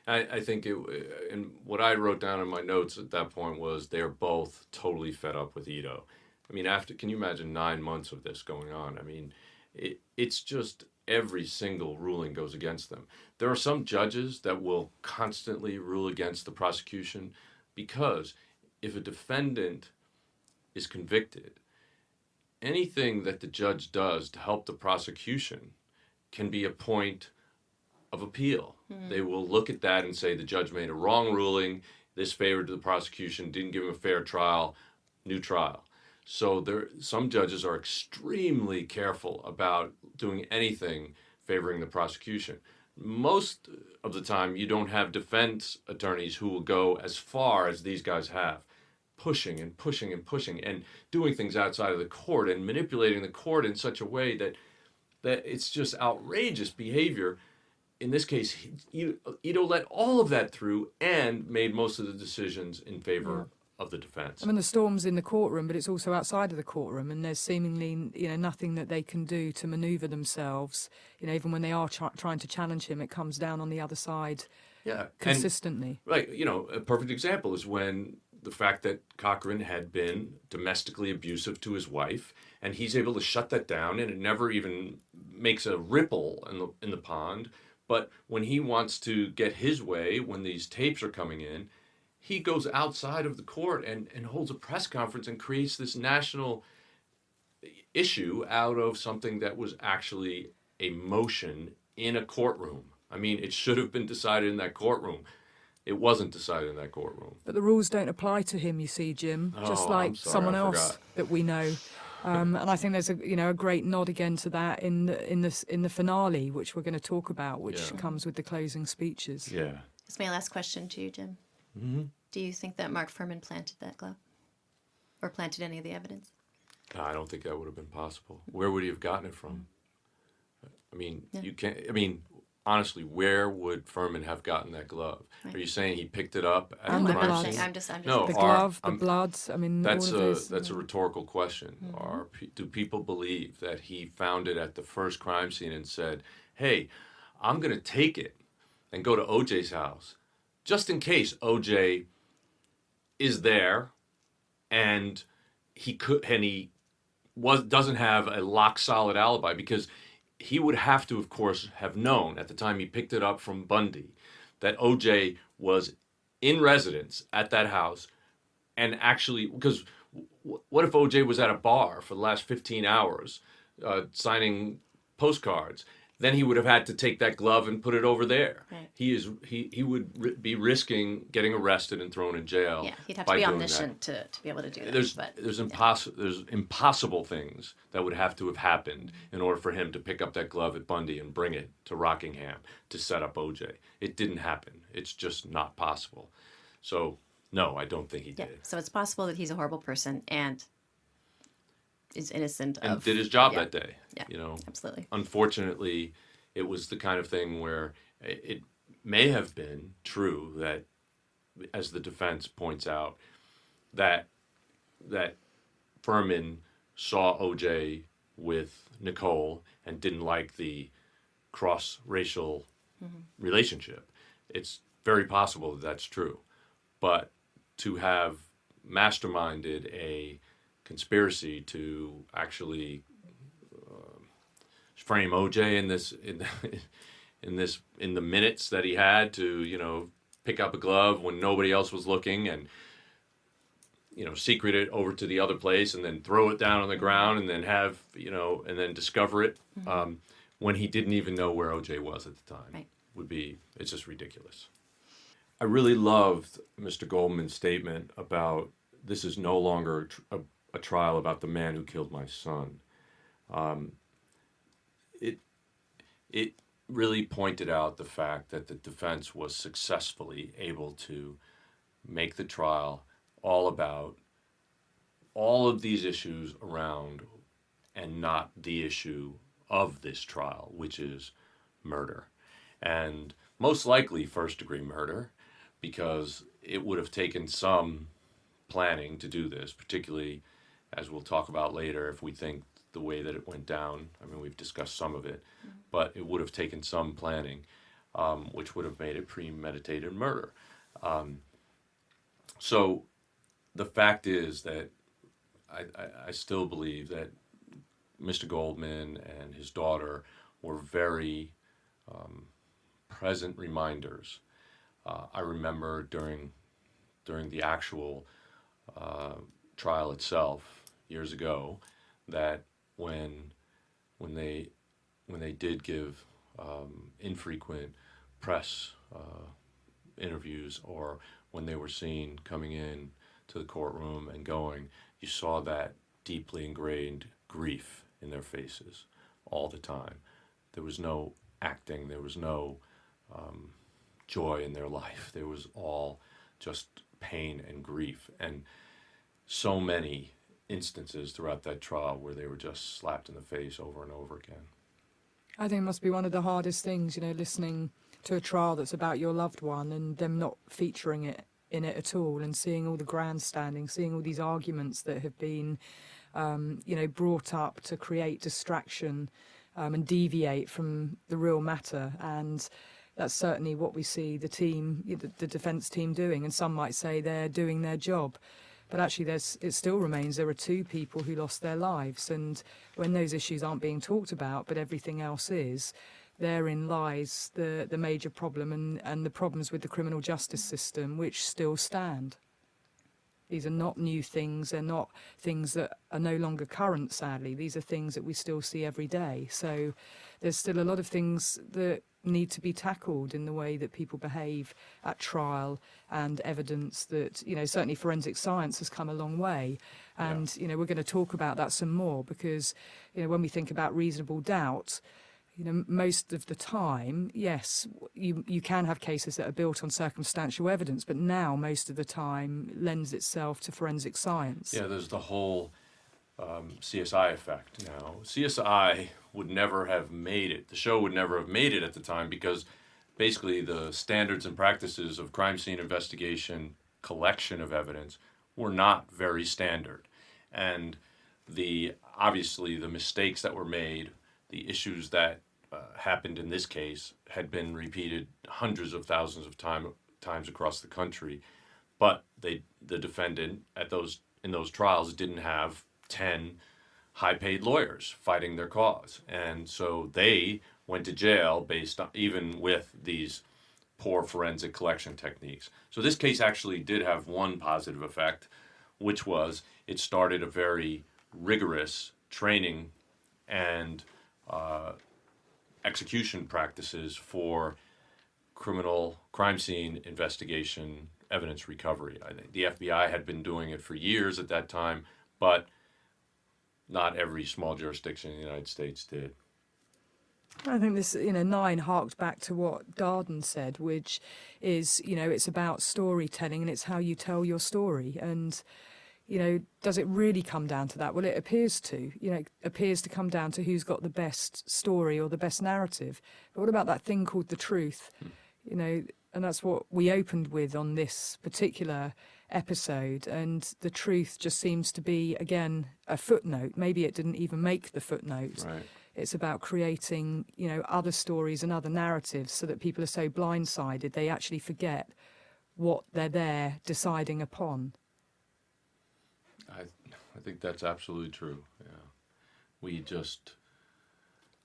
I think and what I wrote down in my notes at that point was they're both totally fed up with Ito. I mean, can you imagine 9 months of this going on? I mean, it's just every single ruling goes against them. There are some judges that will constantly rule against the prosecution because if a defendant is convicted, anything that the judge does to help the prosecution can be a point of appeal. They will look at that and say the judge made a wrong ruling, this favored the prosecution, didn't give him a fair trial, new trial. So some judges are extremely careful about doing anything favoring the prosecution. Most of the time, you don't have defense attorneys who will go as far as these guys have, pushing and pushing and pushing and doing things outside of the court and manipulating the court in such a way that it's just outrageous behavior. In this case, Ito let all of that through and made most of the decisions in favor of the defense. I mean, the storm's in the courtroom, but it's also outside of the courtroom, and there's seemingly, nothing that they can do to manoeuvre themselves. Even when they are trying to challenge him, it comes down on the other side consistently. A perfect example is when the fact that Cochrane had been domestically abusive to his wife, and he's able to shut that down, and it never even makes a ripple in the pond. But when he wants to get his way, when these tapes are coming in, he goes outside of the court and holds a press conference and creates this national issue out of something that was actually a motion in a courtroom. I mean, it should have been decided in that courtroom. It wasn't decided in that courtroom. But the rules don't apply to him, you see, Jim, just like someone else that we know. And I think there's a great nod again to that in the finale, which we're going to talk about, which comes with the closing speeches. Yeah. That's my last question to you, Jim. Mm-hmm. Do you think that Mark Fuhrman planted that glove, or planted any of the evidence? No, I don't think that would have been possible. Where would he have gotten it from? I mean, you can't. I mean, honestly, where would Fuhrman have gotten that glove? Right. Are you saying he picked it up at the crime scene? I'm just. No, the glove, the blood. I mean, that's all of that's a rhetorical question. Mm-hmm. Do people believe that he found it at the first crime scene and said, "Hey, I'm going to take it and go to OJ's house, just in case OJ is there, and doesn't have a lock solid alibi," because he would have to, of course, have known at the time he picked it up from Bundy that OJ was in residence at that house, and actually, because what if OJ was at a bar for the last 15 hours signing postcards? Then he would have had to take that glove and put it over there. Right. He would be risking getting arrested and thrown in jail. Yeah, he'd have to be omniscient to be able to do that. There's impossible things that would have to have happened in order for him to pick up that glove at Bundy and bring it to Rockingham to set up OJ. It didn't happen. It's just not possible. So no, I don't think he did. So it's possible that he's a horrible person and is innocent and did his job that day. Yeah, absolutely. Unfortunately, it was the kind of thing where it may have been true that, as the defense points out, that Fuhrman saw OJ with Nicole and didn't like the cross-racial relationship. It's very possible that that's true. But to have masterminded a conspiracy to actually frame OJ in the minutes that he had to pick up a glove when nobody else was looking, and secret it over to the other place and then throw it down on the ground and then and then discover it when he didn't even know where OJ was at the time. Right. It's just ridiculous. I really loved Mr. Goldman's statement about this is no longer a trial about the man who killed my son. It really pointed out the fact that the defense was successfully able to make the trial all about all of these issues around and not the issue of this trial, which is murder. And most likely first-degree murder, because it would have taken some planning to do this, particularly, as we'll talk about later, if we think the way that it went down. I mean, we've discussed some of it, but it would have taken some planning, which would have made it premeditated murder. So the fact is that I still believe that Mr. Goldman and his daughter were very present reminders. I remember during the actual trial itself years ago that when they did give infrequent press interviews, or when they were seen coming in to the courtroom and going, you saw that deeply ingrained grief in their faces all the time. There was no acting, there was no joy in their life. There was all just pain and grief, and so many instances throughout that trial where they were just slapped in the face over and over again. I think it must be one of the hardest things, listening to a trial that's about your loved one and them not featuring it in it at all, and seeing all the grandstanding, seeing all these arguments that have been, brought up to create distraction and deviate from the real matter. And that's certainly what we see the defence team doing. And some might say they're doing their job. But actually, it still remains there are two people who lost their lives. And when those issues aren't being talked about, but everything else is, therein lies the major problem and the problems with the criminal justice system, which still stand. These are not new things. They're not things that are no longer current, sadly. These are things that we still see every day. So there's still a lot of things that need to be tackled in the way that people behave at trial, and evidence that, certainly forensic science has come a long way. And, we're going to talk about that some more because, when we think about reasonable doubt, most of the time, yes, you can have cases that are built on circumstantial evidence, but now most of the time lends itself to forensic science. Yeah, there's the whole CSI effect now. CSI would never have made it. The show would never have made it at the time because basically the standards and practices of crime scene investigation, collection of evidence, were not very standard. And obviously the mistakes that were made, the issues that happened in this case had been repeated hundreds of thousands of times across the country, but the defendant in those trials didn't have 10 high-paid lawyers fighting their cause, and so they went to jail based on, even with these poor forensic collection techniques. So this case actually did have one positive effect, which was it started a very rigorous training and execution practices for crime scene investigation, evidence recovery. I think the FBI had been doing it for years at that time, but not every small jurisdiction in the United States did. I think this, 9 harked back to what Darden said, which is, it's about storytelling and it's how you tell your story. And, does it really come down to that? Well, it appears to. It appears to come down to who's got the best story or the best narrative. But what about that thing called the truth? And that's what we opened with on this particular episode. And the truth just seems to be, again, a footnote. Maybe it didn't even make the footnote. Right. It's about creating, other stories and other narratives so that people are so blindsided they actually forget what they're there deciding upon. I think that's absolutely true. Yeah, we just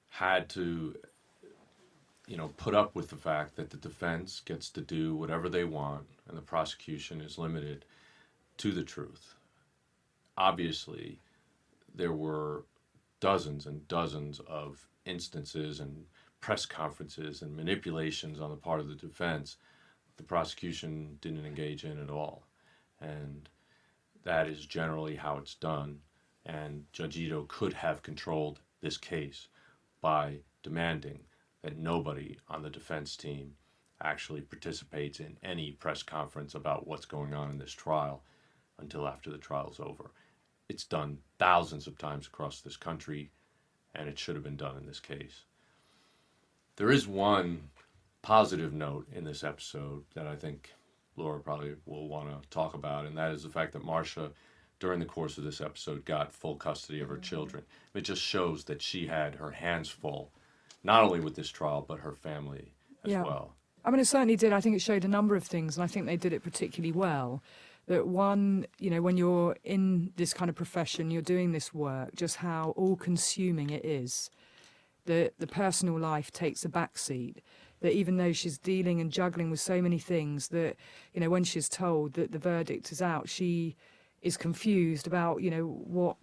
had to, put up with the fact that the defense gets to do whatever they want and the prosecution is limited. to the truth. Obviously, there were dozens and dozens of instances and press conferences and manipulations on the part of the defense the prosecution didn't engage in at all. And that is generally how it's done. And Judge Ito could have controlled this case by demanding that nobody on the defense team actually participates in any press conference about what's going on in this trial until after the trial's over. It's done thousands of times across this country, and it should have been done in this case. There is one positive note in this episode that I think Laura probably will want to talk about, and that is the fact that Marcia, during the course of this episode, got full custody of her children. It just shows that she had her hands full, not only with this trial, but her family as well. I mean, it certainly did. I think it showed a number of things, and I think they did it particularly well. That one, you know, when you're in this kind of profession, you're doing this work, just how all-consuming it is. The personal life takes a backseat. That even though she's dealing and juggling with so many things, that, you know, when she's told that the verdict is out, she is confused about, you know, what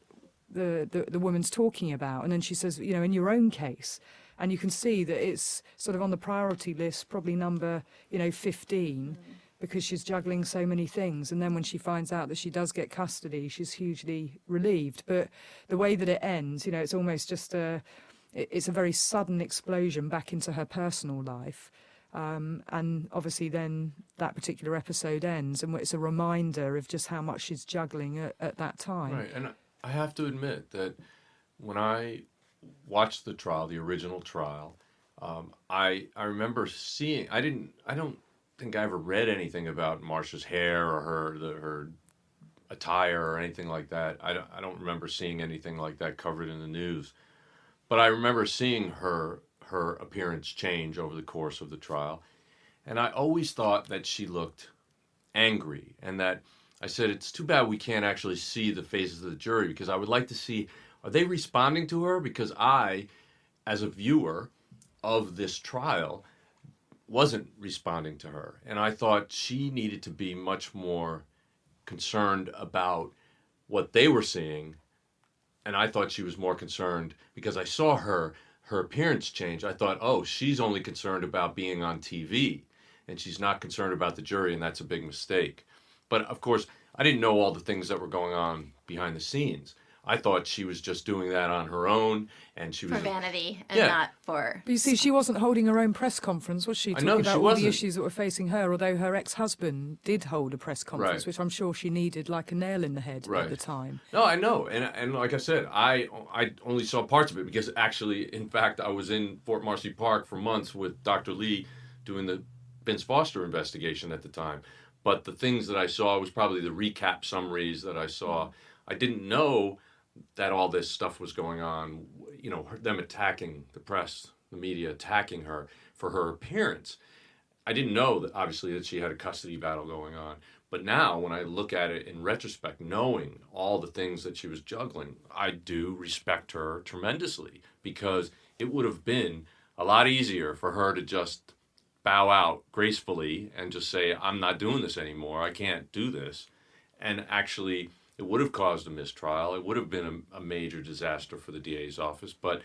the woman's talking about. And then she says, you know, in your own case. And you can see that it's sort of on the priority list, probably number, you know, 15, because she's juggling so many things. And then when she finds out that she does get custody, she's hugely relieved. But the way that it ends, you know, it's almost just it's a very sudden explosion back into her personal life. And obviously then that particular episode ends, and it's a reminder of just how much she's juggling at that time. Right, and I have to admit that when I watched the trial, the original trial, I remember seeing, I don't think I ever read anything about Marcia's hair or her attire or anything like that. I don't remember seeing anything like that covered in the news. But I remember seeing her appearance change over the course of the trial. And I always thought that she looked angry, and that I said, it's too bad we can't actually see the faces of the jury, because I would like to see, are they responding to her? Because I, as a viewer of this trial, wasn't responding to her. And I thought she needed to be much more concerned about what they were seeing. And I thought she was more concerned, because I saw her appearance change. I thought, oh, she's only concerned about being on TV, and she's not concerned about the jury, and that's a big mistake. But of course, I didn't know all the things that were going on behind the scenes. I thought she was just doing that on her own, and she was for vanity and not for. But you see, she wasn't holding her own press conference, was she? Talking about all the issues that were facing her. Although her ex-husband did hold a press conference, which I'm sure she needed like a nail in the head at the time. No, I know, and like I said, I only saw parts of it, because actually, in fact, I was in Fort Marcy Park for months with Dr. Lee doing the Vince Foster investigation at the time. But the things that I saw was probably the recap summaries that I saw. I didn't know that all this stuff was going on, you know, them attacking the press, the media attacking her for her appearance. I didn't know that, obviously, that she had a custody battle going on. But now, when I look at it in retrospect, knowing all the things that she was juggling, I do respect her tremendously, because it would have been a lot easier for her to just bow out gracefully and just say, I'm not doing this anymore, I can't do this. And actually, it would have caused a mistrial. It would have been a major disaster for the DA's office, but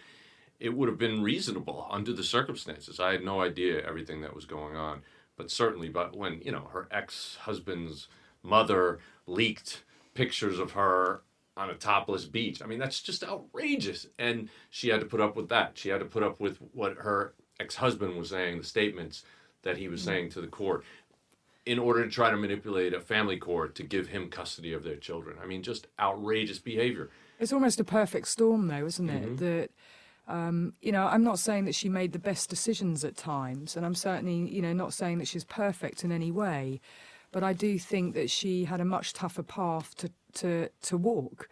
it would have been reasonable under the circumstances. I had no idea everything that was going on, but certainly, but when, you know, her ex-husband's mother leaked pictures of her on a topless beach, I mean, that's just outrageous. And she had to put up with that. She had to put up with what her ex-husband was saying, the statements that he was saying to the court, in order to try to manipulate a family court to give him custody of their children. I mean, just outrageous behavior. It's almost a perfect storm, though, isn't it? That, you know, I'm not saying that she made the best decisions at times, and I'm certainly, you know, not saying that she's perfect in any way, but I do think that she had a much tougher path to walk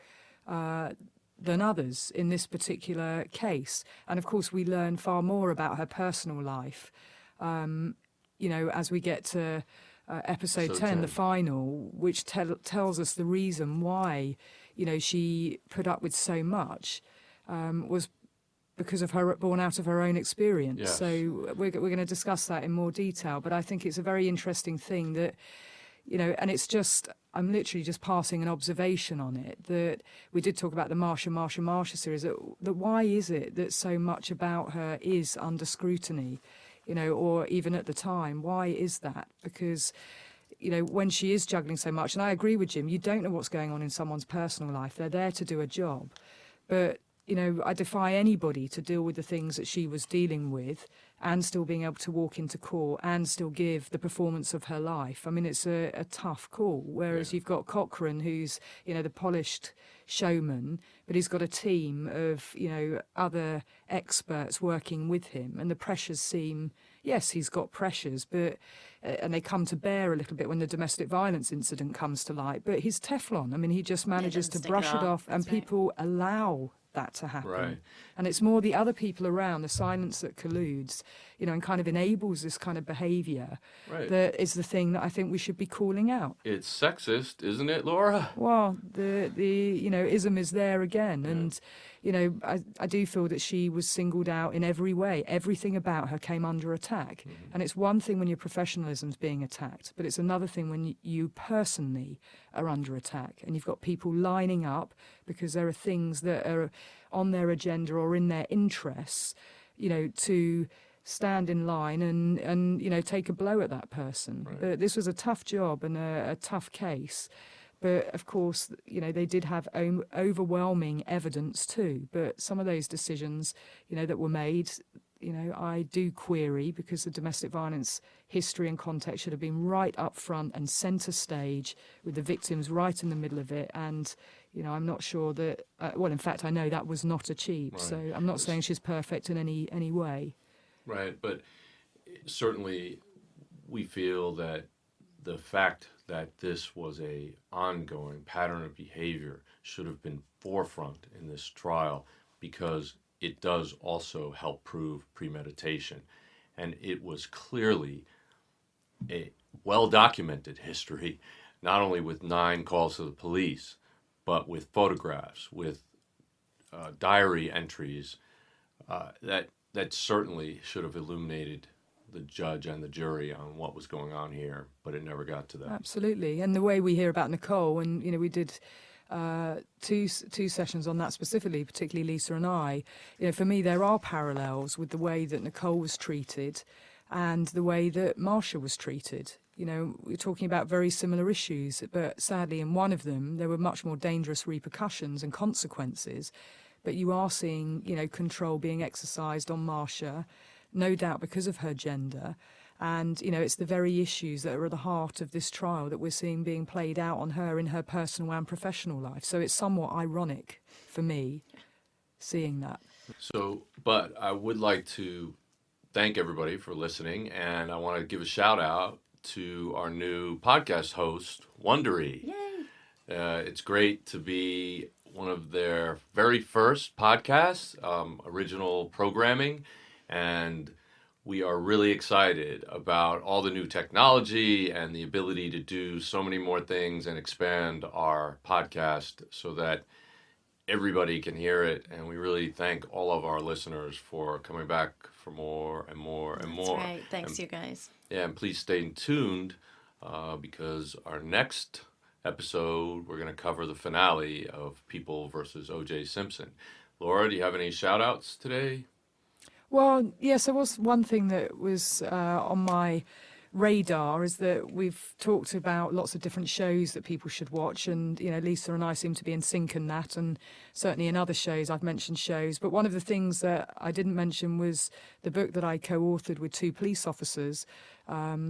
than others in this particular case. And of course, we learn far more about her personal life, you know, as we get to episode 10, the final, which tells us the reason why, you know, she put up with so much was because of her, born out of her own experience. Yes. So we're going to discuss that in more detail. But I think it's a very interesting thing that, and it's just, I'm literally just passing an observation on it, that we did talk about the Marsha series, that why is it that so much about her is under scrutiny, or even at the time, why is that? Because, when she is juggling so much, and I agree with Jim, you don't know what's going on in someone's personal life. They're there to do a job. But, I defy anybody to deal with the things that she was dealing with and still being able to walk into court and still give the performance of her life. I mean, it's a tough call. Whereas you've got Cochrane, who's, the polished showman, but he's got a team of, other experts working with him. And the pressures seem, yes, he's got pressures, but and they come to bear a little bit when the domestic violence incident comes to light. But he's Teflon. I mean, he just manages to brush it off, and people allow that to happen. Right. And it's more the other people around, the silence that colludes, and kind of enables this kind of behaviour, Right. that is the thing that I think we should be calling out. It's sexist, isn't it, Laura? Well, the ism is there again. And, I do feel that she was singled out in every way. Everything about her came under attack. Mm-hmm. And it's one thing when your professionalism's being attacked, but it's another thing when you personally are under attack. And you've got people lining up because there are things that are on their agenda or in their interests, to stand in line and take a blow at that person. Right. But this was a tough job and a tough case. But of course, they did have overwhelming evidence too. But some of those decisions, that were made, I do query, because the domestic violence history and context should have been right up front and centre stage, with the victims right in the middle of it. And, I'm not sure that, in fact, I know that was not achieved. Right. So I'm not saying she's perfect in any way. Right, but certainly we feel that the fact that this was a ongoing pattern of behavior should have been forefront in this trial, because it does also help prove premeditation. And it was clearly a well-documented history, not only with 9 calls to the police, but with photographs, with diary entries, that certainly should have illuminated the judge and the jury on what was going on here, but it never got to that. Absolutely. And the way we hear about Nicole, and we did two sessions on that specifically, particularly Lisa and I, for me there are parallels with the way that Nicole was treated and the way that Marsha was treated. We're talking about very similar issues, but sadly in one of them there were much more dangerous repercussions and consequences. But you are seeing, control being exercised on Marsha, no doubt because of her gender. And, it's the very issues that are at the heart of this trial that we're seeing being played out on her in her personal and professional life. So it's somewhat ironic for me seeing that. So, but I would like to thank everybody for listening, and I want to give a shout out to our new podcast host, Wondery. Yay! It's great to be one of their very first podcasts, original programming, and we are really excited about all the new technology and the ability to do so many more things and expand our podcast so that everybody can hear it. And we really thank all of our listeners for coming back for more and more and more. That's right. Thanks, you guys. Yeah, and please stay tuned because our next episode, we're going to cover the finale of People versus O.J. Simpson. Laura, do you have any shout-outs today? Well, yes, there was one thing that was on my radar, is that we've talked about lots of different shows that people should watch, and Lisa and I seem to be in sync in that, and certainly in other shows I've mentioned shows, but one of the things that I didn't mention was the book that I co-authored with 2 police officers,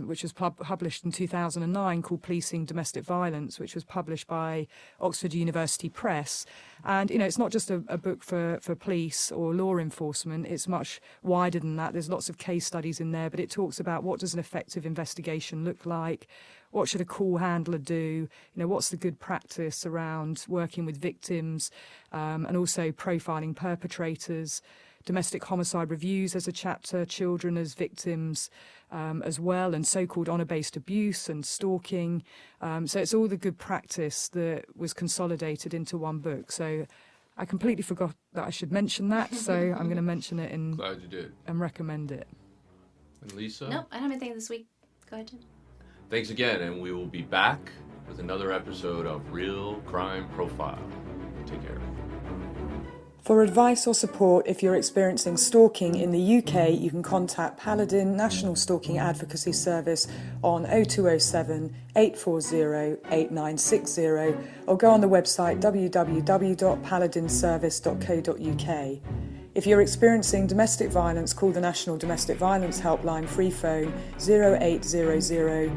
which was published in 2009, called Policing Domestic Violence, which was published by Oxford University Press. And, it's not just a book for police or law enforcement. It's much wider than that. There's lots of case studies in there, but it talks about what does an effective investigation look like, what should a call handler do, what's the good practice around working with victims, and also profiling perpetrators. Domestic homicide reviews as a chapter, children as victims as well, and so-called honour-based abuse and stalking. So it's all the good practice that was consolidated into one book. So I completely forgot that I should mention that, so I'm going to mention it Glad you did. and recommend it. And Lisa? Nope, I don't have anything this week. Go ahead, Jim. Thanks again, and we will be back with another episode of Real Crime Profile. Take care. For advice or support if you're experiencing stalking in the UK, you can contact Paladin National Stalking Advocacy Service on 0207 840 8960 or go on the website www.paladinservice.co.uk. If you're experiencing domestic violence, call the National Domestic Violence Helpline free phone 0800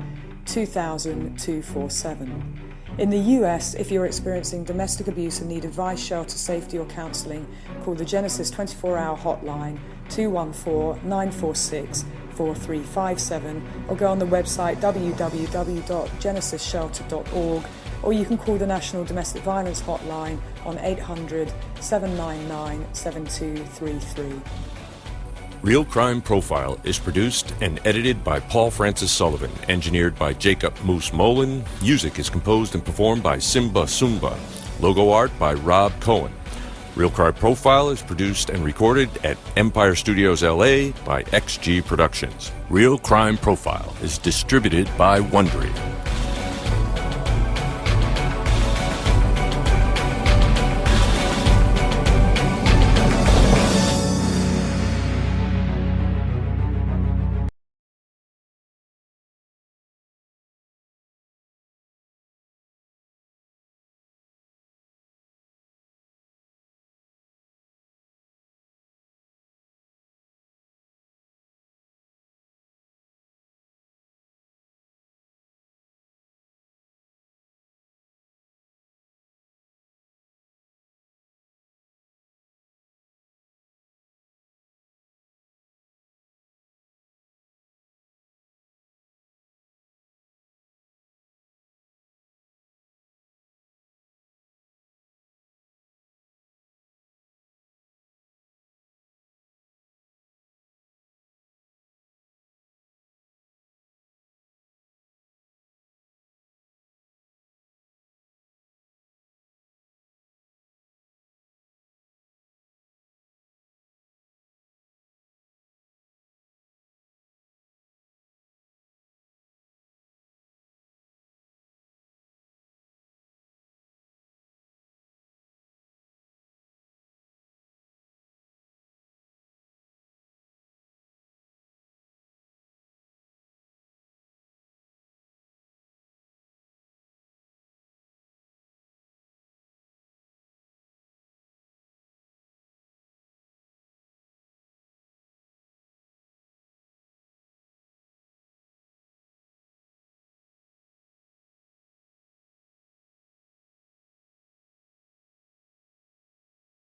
2000 247. In the US, if you're experiencing domestic abuse and need advice, shelter, safety or counselling, call the Genesis 24-hour hotline 214-946-4357 or go on the website www.genesisshelter.org, or you can call the National Domestic Violence Hotline on 800 799 7233. Real Crime Profile is produced and edited by Paul Francis Sullivan, engineered by Jacob Moose Molin. Music is composed and performed by Simba Sumba. Logo art by Rob Cohen. Real Crime Profile is produced and recorded at Empire Studios LA by XG Productions. Real Crime Profile is distributed by Wondery.